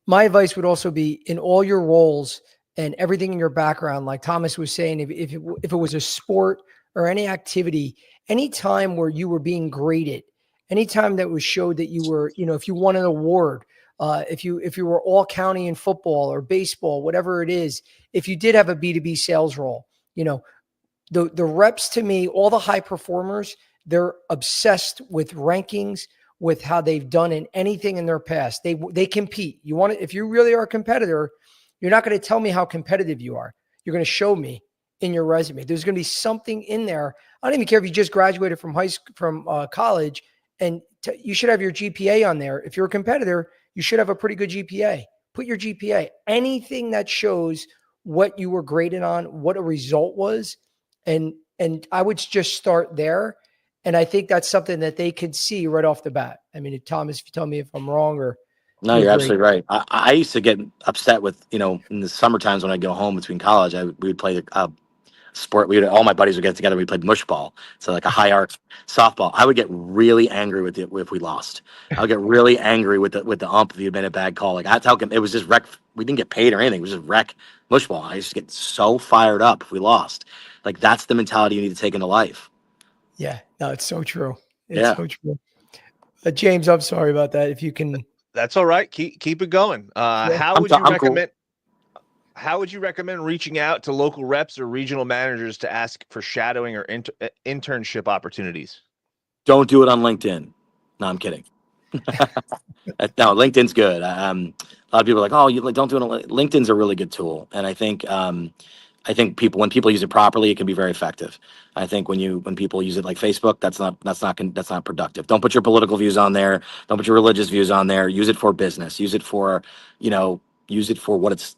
my advice would also be in all your roles and everything in your background, like Thomas was saying, if it was a sport or any activity, any time where you were being graded, anytime that was showed that you were, if you won an award, if you were all county in football or baseball, whatever it is, if you did have a B2B sales role, the reps, to me, all the high performers, they're obsessed with rankings, with how they've done in anything in their past. They compete. If you really are a competitor, you're not going to tell me how competitive you are. You're going to show me in your resume. There's going to be something in there. I don't even care if you just graduated from college, and you should have your GPA on there. If you're a competitor, you should have a pretty good GPA. Put your GPA. Anything that shows what you were graded on, what a result was, and I would just start there. And I think that's something that they could see right off the bat. I mean, Thomas, if you tell me if I'm wrong or. No, you're absolutely right. I used to get upset with, in the summer times when I go home between college, we would play sport. All my buddies would get together. We played mush ball. So like a high arc softball. I would get really angry with it if we lost. I would get really angry with the ump if he had been a bad call. Like that's how it was just wreck. We didn't get paid or anything. It was just wreck mush ball. I used to get so fired up if we lost. Like that's the mentality you need to take into life. Yeah, no, it's so true. It's so true. James, I'm sorry about that. If you can. That's all right. Keep it going. How would you recommend reaching out to local reps or regional managers to ask for shadowing or internship opportunities? Don't do it on LinkedIn. No, I'm kidding. No, LinkedIn's good. A lot of people are like, oh, don't do it on LinkedIn's a really good tool. And I think when people use it properly, it can be very effective. I think when people use it like Facebook, that's not productive. Don't put your political views on there. Don't put your religious views on there. Use it for business. Use it for what it's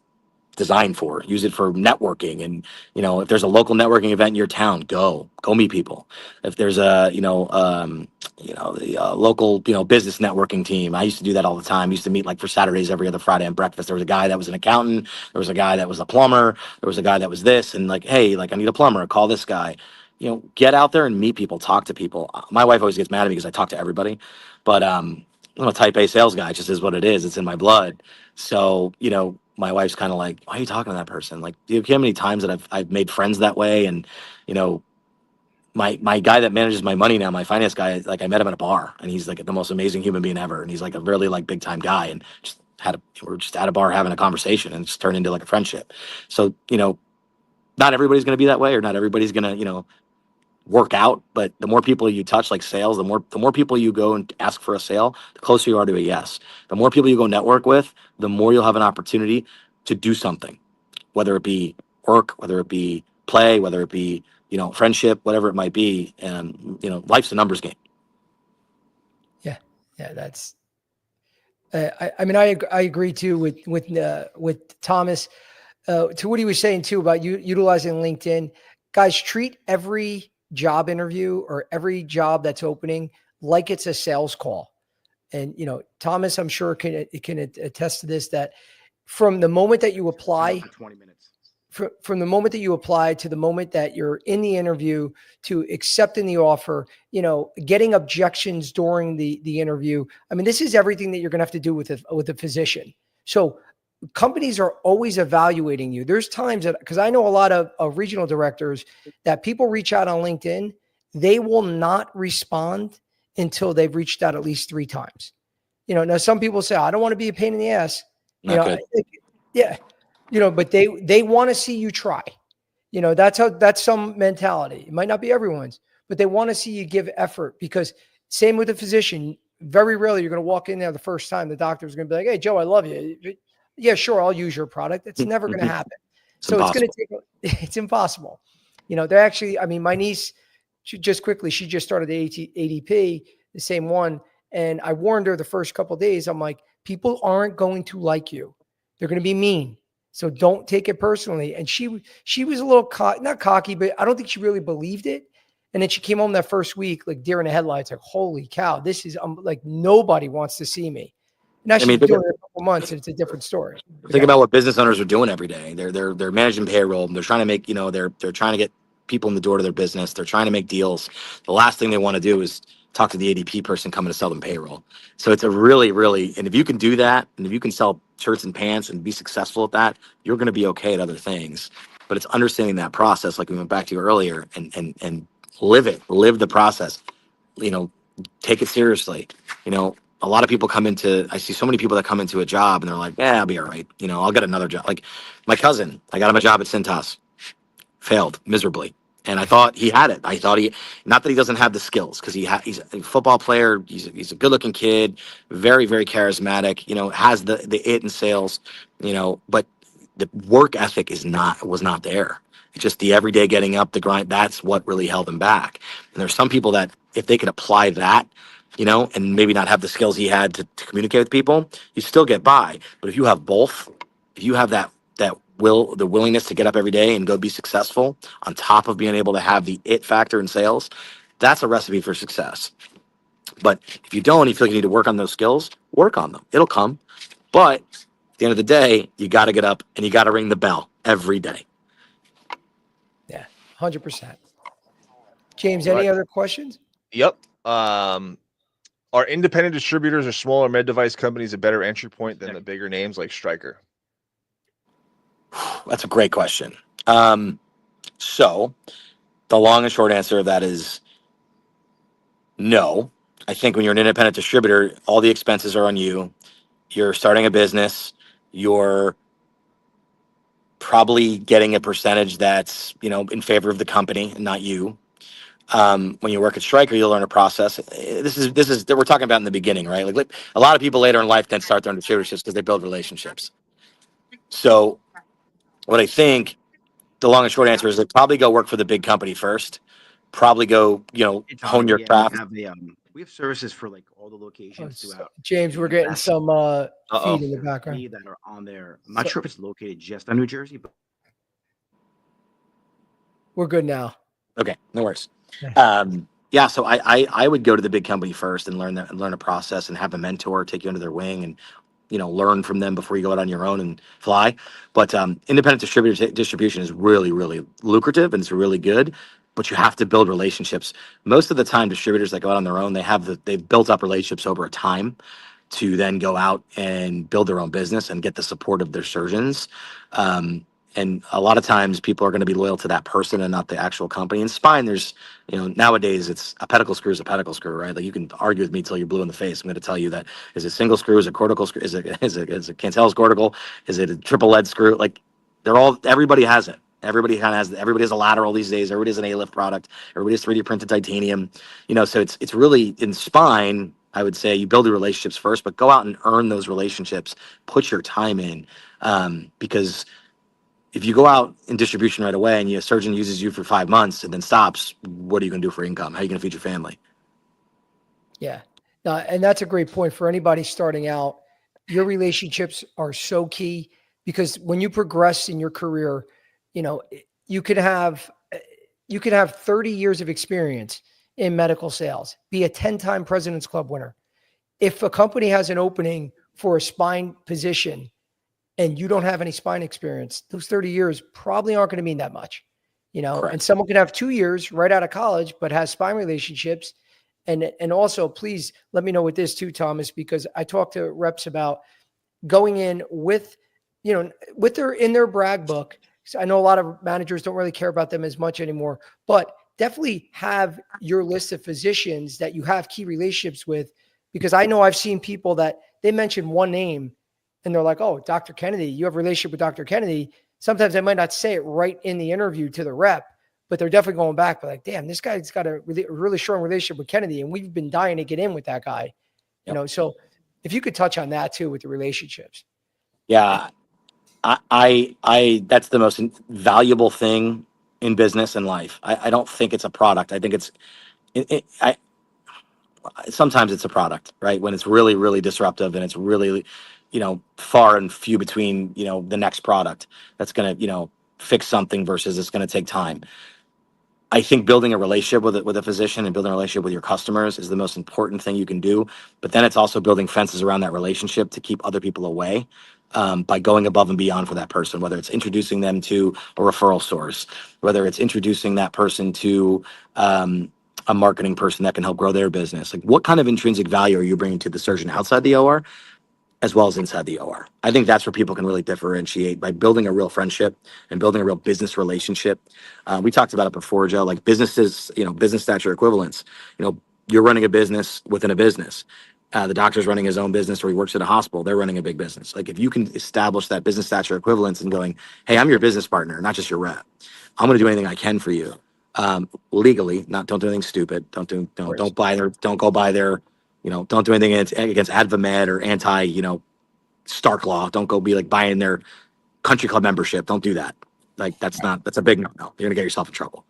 designed for. Use it for networking. And if there's a local networking event in your town, go meet people. If there's a the local business networking team, I used to do that all the time. I used to meet like for Saturdays every other Friday and breakfast. There was a guy that was an accountant. There was a guy that was a plumber. There was a guy that was this, and like, hey, like I need a plumber. Call this guy. Get out there and meet people. Talk to people. My wife always gets mad at me because I talk to everybody, but I'm a type A sales guy. It just is what it is. It's in my blood. So my wife's kind of like, why are you talking to that person? Like, do you know how many times that I've made friends that way? And my guy that manages my money now, my finance guy, like I met him at a bar, and he's like the most amazing human being ever, and he's like a really like big time guy, and we're just at a bar having a conversation, and it's turned into like a friendship. So not everybody's going to be that way, or not everybody's going to work out, but the more people you touch, like sales, the more people you go and ask for a sale, the closer you are to a yes. The more people you go network with, the more you'll have an opportunity to do something, whether it be work, whether it be play, whether it be friendship, whatever it might be. And life's a numbers game. Yeah, that's. I mean, I agree too with Thomas. To what he was saying too about utilizing LinkedIn. Guys, treat every job interview or every job that's opening like it's a sales call. And Thomas, I'm sure can attest to this, that from the moment that you apply, 20 minutes. From the moment that you apply to the moment that you're in the interview to accepting the offer, getting objections during the interview. I mean, this is everything that you're going to have to do with a physician. So companies are always evaluating you. There's times that, because I know a lot of regional directors that people reach out on LinkedIn, they will not respond until they've reached out at least 3 times. Now some people say, I don't want to be a pain in the ass. But they want to see you try. That's some mentality. It might not be everyone's, but they want to see you give effort, because same with a physician. Very rarely you're going to walk in there the first time. The doctor's going to be like, hey, Joe, I love you. Yeah, sure, I'll use your product. It's never going to happen. It's going to take. It's impossible. They're actually. I mean, my niece, she just started the ADP. the same one. And I warned her the first couple of days. I'm like, people aren't going to like you. They're going to be mean. So don't take it personally. And she was a little not cocky, but I don't think she really believed it. And then she came home that first week, like deer in the headlights, like, holy cow, this is like nobody wants to see me. Now she's doing it a couple months and it's a different story. Think about what business owners are doing every day. They're managing payroll. They're trying to make, they're trying to get people in the door to their business. They're trying to make deals. The last thing they want to do is talk to the ADP person coming to sell them payroll. So it's a really, really, and if you can do that, and if you can sell shirts and pants and be successful at that, you're going to be okay at other things. But it's understanding that process, like we went back to earlier, and live it, live the process. Take it seriously. A lot of people I see so many people that come into a job and they're like, yeah, I'll be all right. I'll get another job. Like my cousin, I got him a job at Cintas, failed miserably. And I thought he had it. Not that he doesn't have the skills, because he's a football player. He's a good looking kid, very, very charismatic, has the it in sales, but the work ethic was not there. It's just the everyday getting up, the grind. That's what really held him back. And there's some people that if they could apply that, and maybe not have the skills he had to communicate with people, you still get by. But if you have both, if you have the willingness to get up every day and go be successful on top of being able to have the it factor in sales, that's a recipe for success. But if you don't, you feel like you need to work on those skills, work on them. It'll come. But at the end of the day, you got to get up and you got to ring the bell every day. Yeah, 100%. James, any other questions? Yep. Are independent distributors or smaller med device companies a better entry point than the bigger names like Stryker? That's a great question. So the long and short answer of that is no. I think when you're an independent distributor, all the expenses are on you. You're starting a business. You're probably getting a percentage that's, in favor of the company and not you. When you work at Stryker, you'll learn a process. This is we're talking about in the beginning, right? Like a lot of people later in life then start their own distributorships because they build relationships. So what I think the long and short answer is they probably go work for the big company first. Probably go, hone your craft. We have services for like all the locations throughout. James, we're getting some feed in the background that are on there. I'm not sure if it's located just on New Jersey, but we're good now. Okay, no worries. So I would go to the big company first and learn a process and have a mentor take you under their wing and learn from them before you go out on your own and fly. But independent distribution is really, really lucrative and it's really good. But you have to build relationships. Most of the time, distributors that go out on their own, they've built up relationships over a time to then go out and build their own business and get the support of their surgeons. And a lot of times people are going to be loyal to that person and not the actual company. In spine, there's, nowadays it's a pedicle screw is a pedicle screw, right? Like you can argue with me till you're blue in the face. I'm going to tell you that is it single screw, is it cortical screw, is it Cantel's cortical, is it a triple lead screw? Like everybody has it. Everybody has a lateral these days. Everybody has an A-lift product. Everybody has 3D printed titanium. So it's really in spine. I would say you build the relationships first, but go out and earn those relationships. Put your time in, because if you go out in distribution right away and your surgeon uses you for 5 months and then stops, what are you going to do for income? How are you going to feed your family? Yeah. And that's a great point for anybody starting out. Your relationships are so key because when you progress in your career, you could have 30 years of experience in medical sales, be a 10-time President's Club winner. If a company has an opening for a spine position and you don't have any spine experience, those 30 years probably aren't going to mean that much, Correct. And someone can have 2 years right out of college, but has spine relationships. And also please let me know with this too, Thomas, because I talk to reps about going in with their brag book. I know a lot of managers don't really care about them as much anymore, but definitely have your list of physicians that you have key relationships with, because I know I've seen people that they mention one name and they're like, oh, Dr. Kennedy, you have a relationship with Dr. Kennedy. Sometimes they might not say it right in the interview to the rep, but they're definitely going back. But like, damn, this guy's got a really strong relationship with Kennedy and we've been dying to get in with that guy. So if you could touch on that too with the relationships. Yeah. I that's the most valuable thing in business and life. I don't think it's a product. I think sometimes it's a product, right? When it's really, really disruptive and it's really, far and few between, the next product that's going to, fix something versus it's going to take time. I think building a relationship with a physician and building a relationship with your customers is the most important thing you can do. But then it's also building fences around that relationship to keep other people away, by going above and beyond for that person, whether it's introducing them to a referral source, whether it's introducing that person to a marketing person that can help grow their business. Like, what kind of intrinsic value are you bringing to the surgeon outside the OR as well as inside the OR? I think that's where people can really differentiate, by building a real friendship and building a real business relationship. We talked about it before, Joe, like businesses, business stature equivalents. You're running a business within a business. The doctor's running his own business, or he works at a hospital. They're running a big business. Like, if you can establish that business stature equivalence and going, hey, I'm your business partner, not just your rep. I'm going to do anything I can for you. Legally, don't do anything stupid. Don't go buy their, don't do anything against AdvaMed or anti, Stark Law. Don't go be like buying their country club membership. Don't do that. Like, that's a big no. You're going to get yourself in trouble.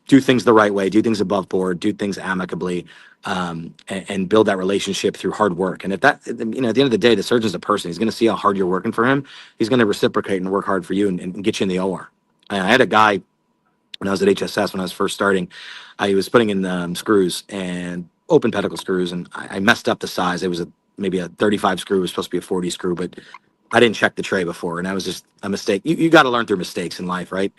Do things the right way, do things above board, do things amicably, and build that relationship through hard work. And if that, at the end of the day, the surgeon's a person. He's going to see how hard you're working for him. He's going to reciprocate and work hard for you and get you in the OR. I had a guy when I was at HSS, when I was first starting, I was putting in screws and open pedicle screws, and I messed up the size. It was maybe a 35 screw. It was supposed to be a 40 screw, but I didn't check the tray before, and that was just a mistake. You got to learn through mistakes in life, right?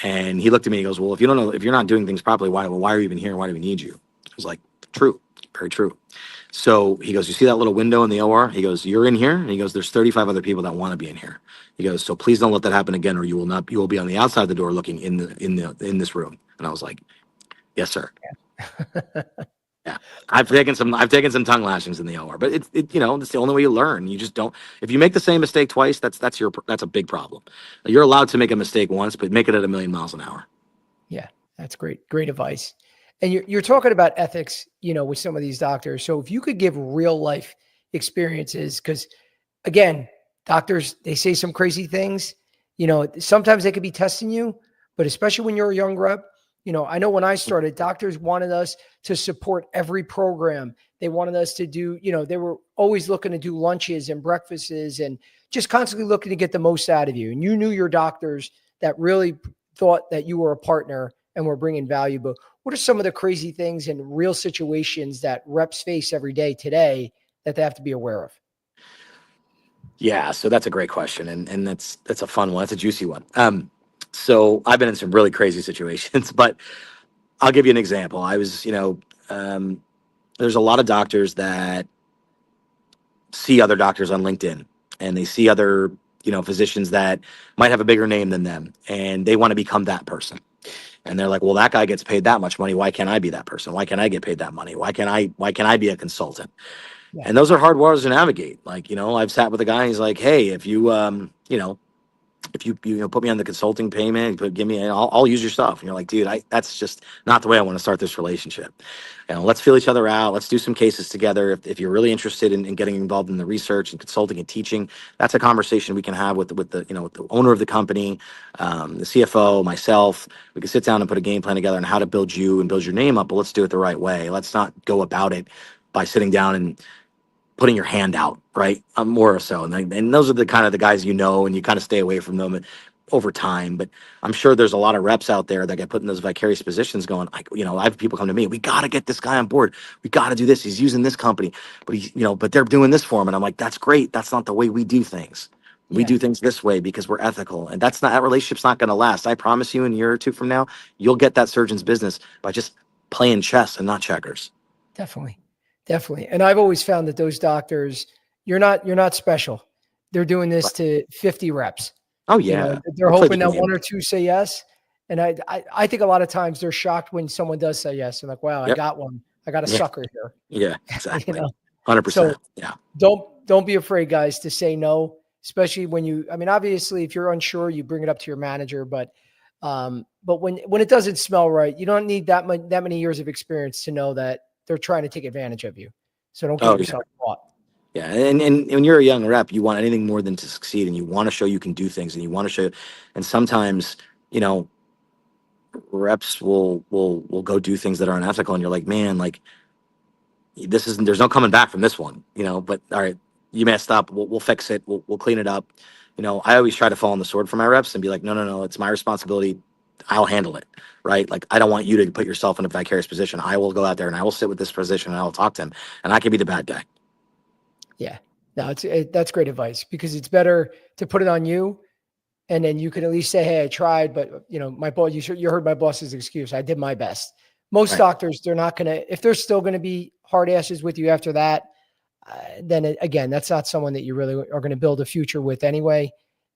And he looked at me, he goes, well, if you don't know, if you're not doing things properly, why are you even here? Why do we need you? I was like, true, very true. So he goes, you see that little window in the OR? He goes, you're in here? And he goes, there's 35 other people that want to be in here. He goes, so please don't let that happen again, or you will be on the outside the door looking in this room. And I was like, yes, sir. Yeah. I've taken some tongue lashings in the OR, but it's the only way you learn. You just don't, if you make the same mistake twice, that's a big problem. You're allowed to make a mistake once, but make it at 1,000,000 miles an hour. Yeah, that's great. Great advice. And you're talking about ethics, with some of these doctors. So if you could give real life experiences, because again, doctors, they say some crazy things, sometimes they could be testing you, but especially when you're a young rep, I know when I started, doctors wanted us to support every program. They wanted us to do, they were always looking to do lunches and breakfasts and just constantly looking to get the most out of you. And you knew your doctors that really thought that you were a partner and were bringing value. But what are some of the crazy things and real situations that reps face every day today that they have to be aware of? Yeah, so that's a great question. And that's a fun one. That's a juicy one. So I've been in some really crazy situations, but I'll give you an example. I was, there's a lot of doctors that see other doctors on LinkedIn, and they see other, physicians that might have a bigger name than them, and they want to become that person. And they're like, well, that guy gets paid that much money. Why can't I be that person? Why can't I get paid that money? Why can't I be a consultant? Yeah. And those are hard waters to navigate. Like, I've sat with a guy, he's like, hey, if you put me on the consulting payment, I'll use your stuff. And you're like, dude, that's just not the way I want to start this relationship. Let's feel each other out. Let's do some cases together. If you're really interested in getting involved in the research and consulting and teaching, that's a conversation we can have with the owner of the company, the CFO, myself. We can sit down and put a game plan together on how to build you and build your name up, but let's do it the right way. Let's not go about it by sitting down and putting your hand out, right? More so. And those are the kind of the guys, and you kind of stay away from them over time. But I'm sure there's a lot of reps out there that get put in those vicarious positions going, I have people come to me, we got to get this guy on board. We got to do this. He's using this company, but they're doing this for him. And I'm like, that's great. That's not the way we do things. We do things this way because we're ethical. And that relationship's not going to last. I promise you, in a year or two from now, you'll get that surgeon's business by just playing chess and not checkers. Definitely. And I've always found that those doctors, you're not special. They're doing this to 50 reps. Oh yeah. They're hoping that one or two say yes. And I think a lot of times they're shocked when someone does say yes. And like, wow, I got one. I got a sucker here. Yeah, exactly. 100%. So yeah. Don't be afraid, guys, to say no, especially when obviously if you're unsure, you bring it up to your manager, but when it doesn't smell right, you don't need that many years of experience to know that they're trying to take advantage of you. So don't get yourself caught. Yeah. And when you're a young rep, you want anything more than to succeed, and you want to show you can do things, and you want to show, and sometimes, reps will go do things that are unethical, and you're like, man, like, there's no coming back from this one, but all right, you messed up. We'll fix it. We'll clean it up. I always try to fall on the sword for my reps and be like, no, no, no, it's my responsibility. I'll handle it. Right. Like, I don't want you to put yourself in a vicarious position. I will go out there and I will sit with this position and I will talk to him, and I can be the bad guy. Yeah, no, that's great advice, because it's better to put it on you. And then you can at least say, hey, I tried, but my boss, you heard my boss's excuse. I did my best. Most Right. doctors, they're not going to, if they're still going to be hard asses with you after that, then again, that's not someone that you really are going to build a future with anyway.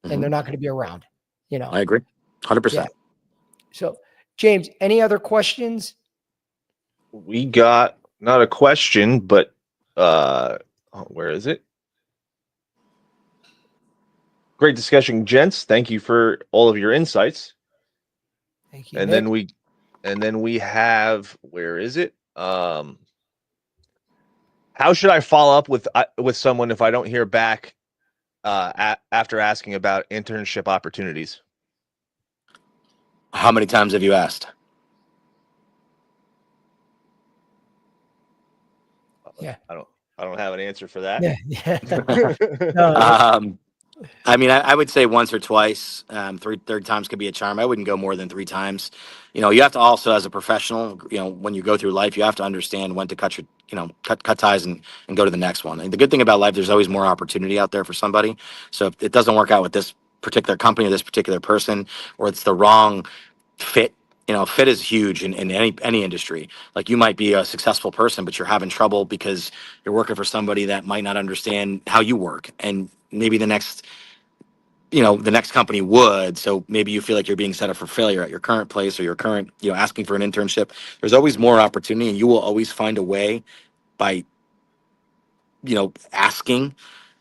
And they're not going to be around, I agree. 100%. Yeah. So James, any other questions? We got not a question, but where is it? Great discussion, gents. Thank you for all of your insights. Thank you. And Nick. then we have, where is it? How should I follow up with someone if I don't hear back after asking about internship opportunities? How many times have you asked? Yeah. I don't have an answer for that. Yeah. No, I mean, I would say once or twice. Third times could be a charm. I wouldn't go more than 3 times. You have to also, as a professional, when you go through life, you have to understand when to cut cut ties and go to the next one. And the good thing about life, there's always more opportunity out there for somebody. So if it doesn't work out with this particular company or this particular person, or it's the wrong fit, fit is huge in any industry. Like, you might be a successful person, but you're having trouble because you're working for somebody that might not understand how you work. And maybe the next company would. So maybe you feel like you're being set up for failure at your current place or your current, asking for an internship. There's always more opportunity, and you will always find a way by, asking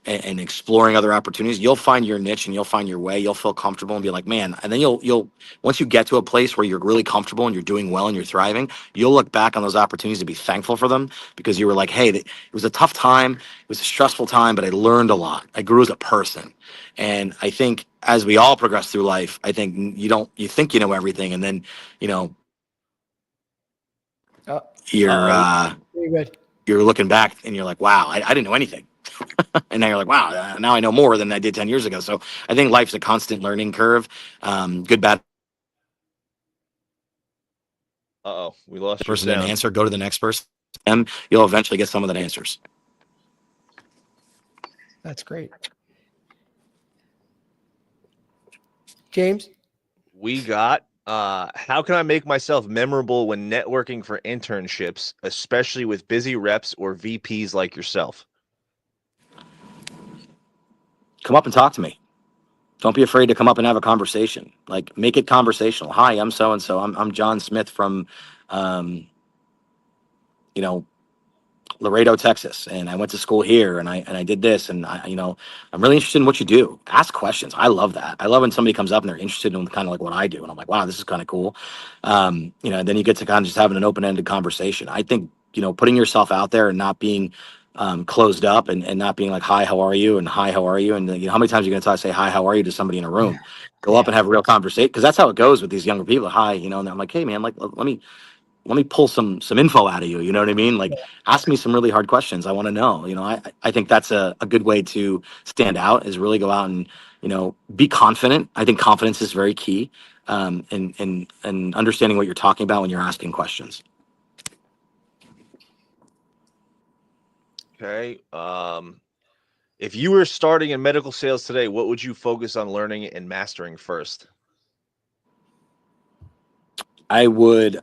and exploring other opportunities. You'll find your niche and you'll find your way. You'll feel comfortable and be like, man. And then you'll once you get to a place where you're really comfortable and you're doing well and you're thriving, you'll look back on those opportunities to be thankful for them, because you were like, hey, it was a tough time, it was a stressful time, but I learned a lot. I grew as a person. And I think as we all progress through life, I think you think you know everything, and then you're looking back and you're like, wow, I didn't know anything. And now you're like, wow, now I know more than I did 10 years ago. So I think life's a constant learning curve. Good, bad. We lost your Person didn't sound. answer, go to the next person, and you'll eventually get some of that answers. That's great. James? We got, how can I make myself memorable when networking for internships, especially with busy reps or VPs like yourself? Come up and talk to me. Don't be afraid to come up and have a conversation. Like, make it conversational. Hi, I'm so-and-so. I'm John Smith from, Laredo, Texas, and I went to school here, and I did this, and I'm really interested in what you do. Ask questions. I love that. I love when somebody comes up and they're interested in kind of like what I do, and I'm like, wow, this is kind of cool. Then you get to kind of just having an open-ended conversation. I think putting yourself out there and not being closed up, and not being like, hi, how are you, and hi, how are you, and how many times are you going to say hi, how are you to somebody in a room? Go up and have a real conversation, because that's how it goes with these younger people. Hi, and I'm like, hey man, like, let me pull some info out of you. You know what I mean? Like, ask me some really hard questions. I want to know. I think that's a good way to stand out, is really go out and be confident. I think confidence is very key, and understanding what you're talking about when you're asking questions. Okay. If you were starting in medical sales today, what would you focus on learning and mastering first? I would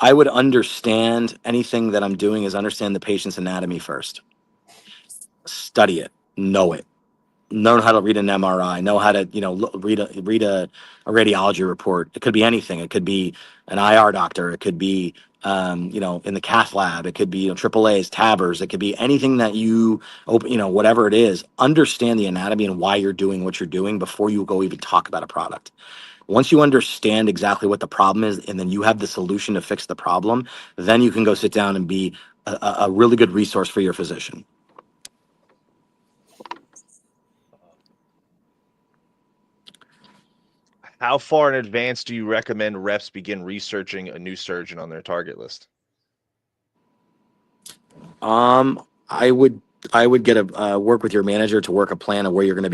understand anything that I'm doing, is understand the patient's anatomy first. Study it, know it, learn how to read an MRI, know how to read a radiology report. It could be anything. It could be an IR doctor. It could be in the cath lab. It could be AAA's, TAVRs. It could be anything that you open, whatever it is. Understand the anatomy and why you're doing what you're doing before you go even talk about a product. Once you understand exactly what the problem is, and then you have the solution to fix the problem, then you can go sit down and be a really good resource for your physician. How far in advance do you recommend reps begin researching a new surgeon on their target list? I would get a work with your manager to work a plan of where you're going to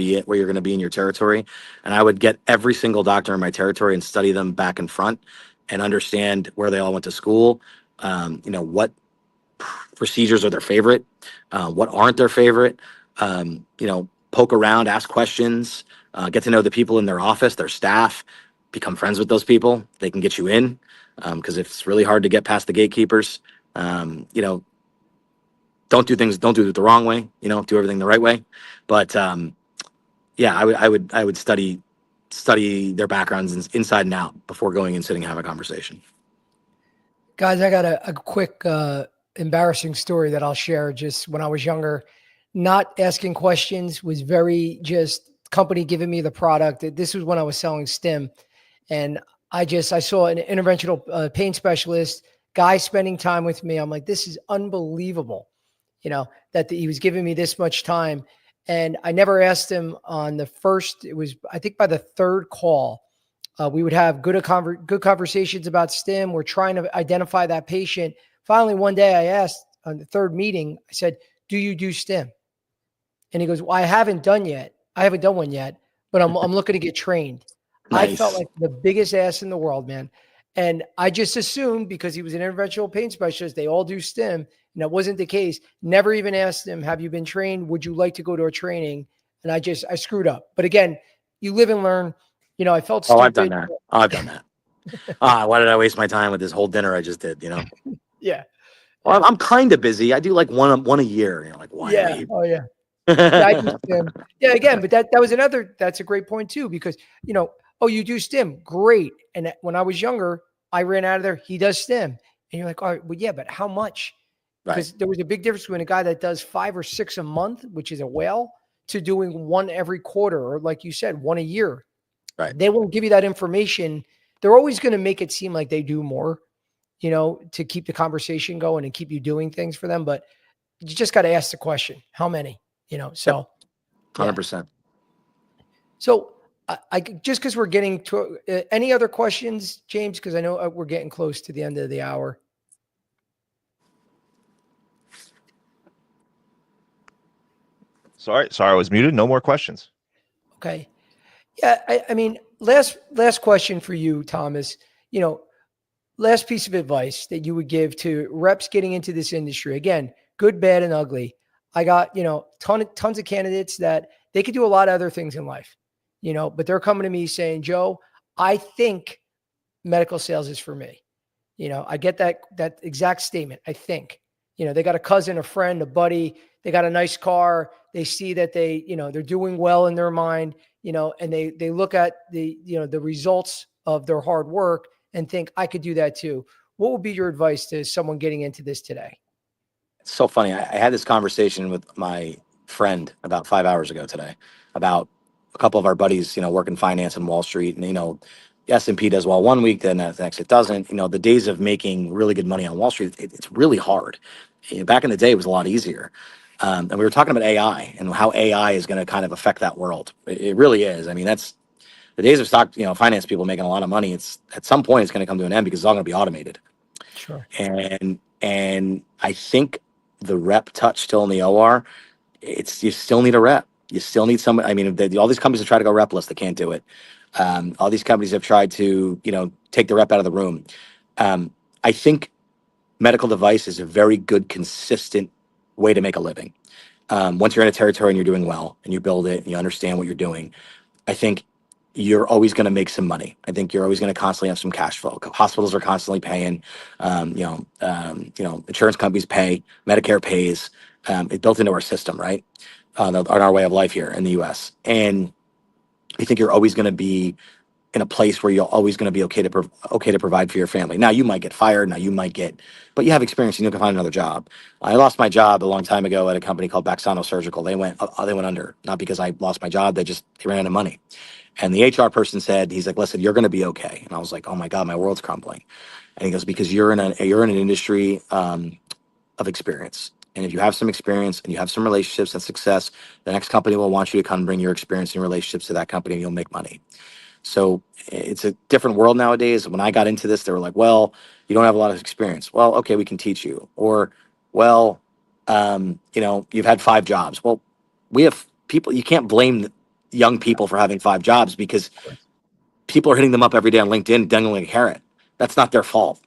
be in your territory, and I would get every single doctor in my territory and study them back and front, and understand where they all went to school. What procedures are their favorite, what aren't their favorite. Poke around, ask questions, get to know the people in their office, their staff, become friends with those people. They can get you in, because it's really hard to get past the gatekeepers. Don't do it the wrong way. Do everything the right way. But yeah, I would study their backgrounds inside and out before going and sitting and have a conversation. Guys, I got a quick embarrassing story that I'll share. Just when I was younger, not asking questions, was very just company giving me the product. This was when I was selling stim, and I saw an interventional pain specialist guy spending time with me. I'm like, this is unbelievable, that he was giving me this much time. And I never asked him on the first, it was, I think by the third call, we would have good conversations about stim. We're trying to identify that patient. Finally, one day I asked on the third meeting, I said, do you do stim? And he goes, well, I haven't done one yet, but I'm looking to get trained. Nice. I felt like the biggest ass in the world, man. And I just assumed because he was an interventional pain specialist, they all do stim. And that wasn't the case. Never even asked him, have you been trained? Would you like to go to a training? And I screwed up. But again, you live and learn. I felt stupid. I've done that. Why did I waste my time with this whole dinner I just did, Yeah. Well, I'm kind of busy. I do like one a year, like one. Yeah. Oh yeah. Yeah, again, but that was that's a great point too, because, you do stim. Great. And when I was younger, I ran out of there. He does stim. And you're like, all right, well, yeah, but how much? Because there was a big difference between a guy that does 5 or 6 a month, which is a whale, to doing one every quarter, or like you said, one a year. Right. They won't give you that information. They're always going to make it seem like they do more, to keep the conversation going and keep you doing things for them. But you just got to ask the question, how many, so. 100%. So I just, cause we're getting to any other questions, James? Cause I know we're getting close to the end of the hour. Sorry, I was muted. No more questions. Okay. Yeah. I mean, last question for you, Thomas, last piece of advice that you would give to reps getting into this industry. Again, good, bad, and ugly. I got, tons of candidates that they could do a lot of other things in life, but they're coming to me saying, Joe, I think medical sales is for me. I get that exact statement. I think, they got a cousin, a friend, a buddy, they got a nice car. They see that they're doing well in their mind, and they look at the results of their hard work and think I could do that too. What would be your advice to someone getting into this today? It's so funny. I had this conversation with my friend about 5 hours ago today about a couple of our buddies, work in finance and Wall Street, and, S&P does well one week, then the next it doesn't. The days of making really good money on Wall Street, it's really hard. Back in the day, it was a lot easier. And we were talking about AI and how AI is going to kind of affect that world. It really is. I mean, that's the days of stock, finance people making a lot of money. It's at some point it's going to come to an end because it's all going to be automated. Sure. And I think the rep touch still in the OR, you still need a rep. You still need somebody. I mean, all these companies have tried to go repless. They can't do it. All these companies have tried to, take the rep out of the room. I think medical device is a very good, consistent way to make a living. Once you're in a territory and you're doing well and you build it and you understand what you're doing, I think you're always going to make some money. I think you're always going to constantly have some cash flow. Hospitals are constantly paying, insurance companies pay, Medicare pays. It's built into our system, right? On our way of life here in the US. And I think you're always going to be in a place where you're always going to be okay to provide for your family. Now you might get fired. But you have experience and you can find another job. I lost my job a long time ago at a company called Baxano Surgical. They went under, not because I lost my job. They ran out of money. And the HR person said, he's like, listen, you're going to be okay. And I was like, oh my God, my world's crumbling. And he goes, because you're in an industry of experience. And if you have some experience and you have some relationships and success, the next company will want you to come bring your experience and relationships to that company and you'll make money. So it's a different world nowadays. When I got into this, they were like, well, you don't have a lot of experience. Well, okay, we can teach you. Or, well, You've had 5 jobs. Well, we have people, you can't blame young people for having 5 jobs because people are hitting them up every day on LinkedIn, dangling a carrot. That's not their fault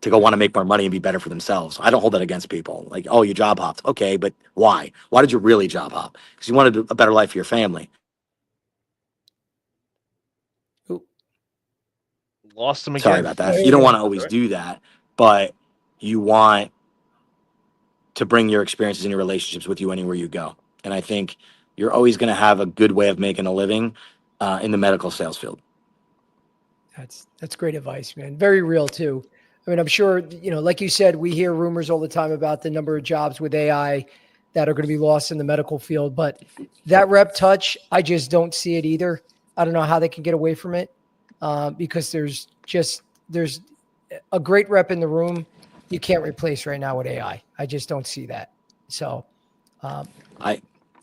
to go want to make more money and be better for themselves. I don't hold that against people. Like, oh, you job hopped. Okay, but why? Why did you really job hop? Because you wanted a better life for your family. Lost them again. Sorry about that. You don't want to always do that, but you want to bring your experiences and your relationships with you anywhere you go. And I think you're always going to have a good way of making a living in the medical sales field. That's great advice, man. Very real too. I mean, I'm sure, like you said, we hear rumors all the time about the number of jobs with AI that are going to be lost in the medical field, but that rep touch, I just don't see it either. I don't know how they can get away from it because there's a great rep in the room you can't replace right now with AI. I just don't see that. So I'm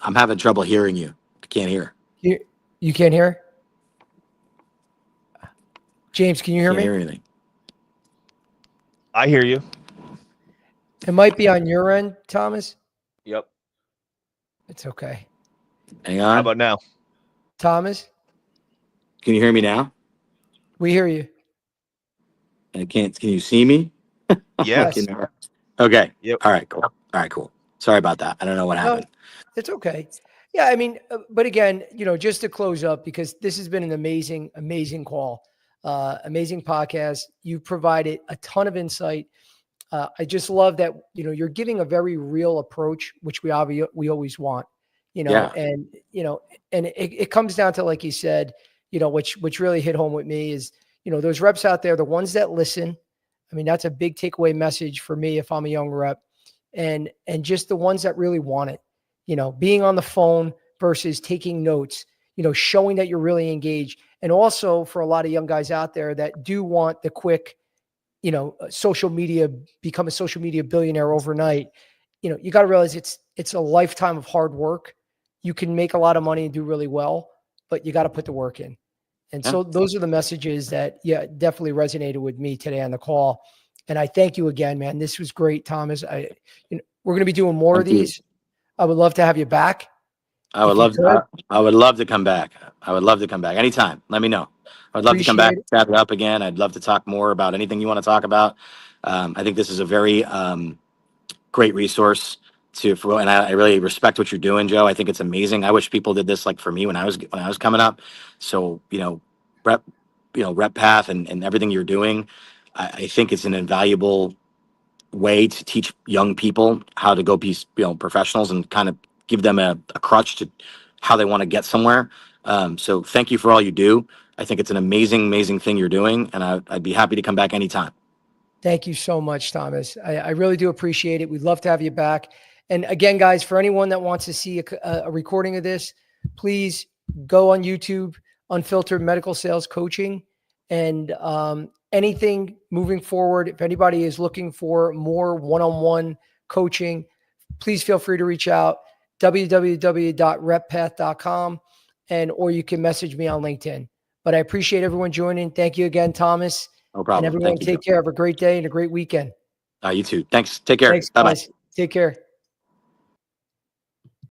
having trouble hearing you. I can't hear. You can't hear? James, can you hear me? Can't hear anything. I hear you. It might be on your end, Thomas. Yep. It's okay. Hang on. How about now? Thomas? Can you hear me now? We hear you. Can you see me? Yes. Okay. Yep. All right, cool. Sorry about that. I don't know what happened. It's okay. Yeah, I mean, but again, just to close up, because this has been an amazing, amazing call, amazing podcast. You provided a ton of insight. I just love that, you're giving a very real approach, which we always want, Yeah. and, and it comes down to, like you said, which really hit home with me is, those reps out there, the ones that listen. I mean, that's a big takeaway message for me if I'm a young rep, and just the ones that really want it, being on the phone versus taking notes, showing that you're really engaged. And also for a lot of young guys out there that do want the quick, social media, become a social media billionaire overnight, you got to realize it's a lifetime of hard work. You can make a lot of money and do really well, but you got to put the work in. And so those are the messages that, definitely resonated with me today on the call. And I thank you again, man. This was great, Thomas. We're going to be doing more of these. I would love to have you back. I would love to come back. I would love to come back anytime. Let me know. I would love to come back, chat it up again. I'd love to talk more about anything you want to talk about. I think this is a very great resource and I really respect what you're doing, Joe. I think it's amazing. I wish people did this like for me when I was coming up. So, RepPath and everything you're doing, I think it's an invaluable way to teach young people how to go be, professionals and kind of give them a crutch to how they want to get somewhere. So thank you for all you do. I think it's an amazing, amazing thing you're doing. And I'd be happy to come back anytime. Thank you so much, Thomas. I really do appreciate it. We'd love to have you back. And again, guys, for anyone that wants to see a recording of this, please go on YouTube, Unfiltered Medical Sales Coaching, and anything moving forward. If anybody is looking for more one-on-one coaching, please feel free to reach out, www.reppath.com, or you can message me on LinkedIn. But I appreciate everyone joining. Thank you again, Thomas. No problem. And everyone, take care. Have a great day and a great weekend. You too. Thanks. Take care. Thanks, Bye-bye. guys. Take care.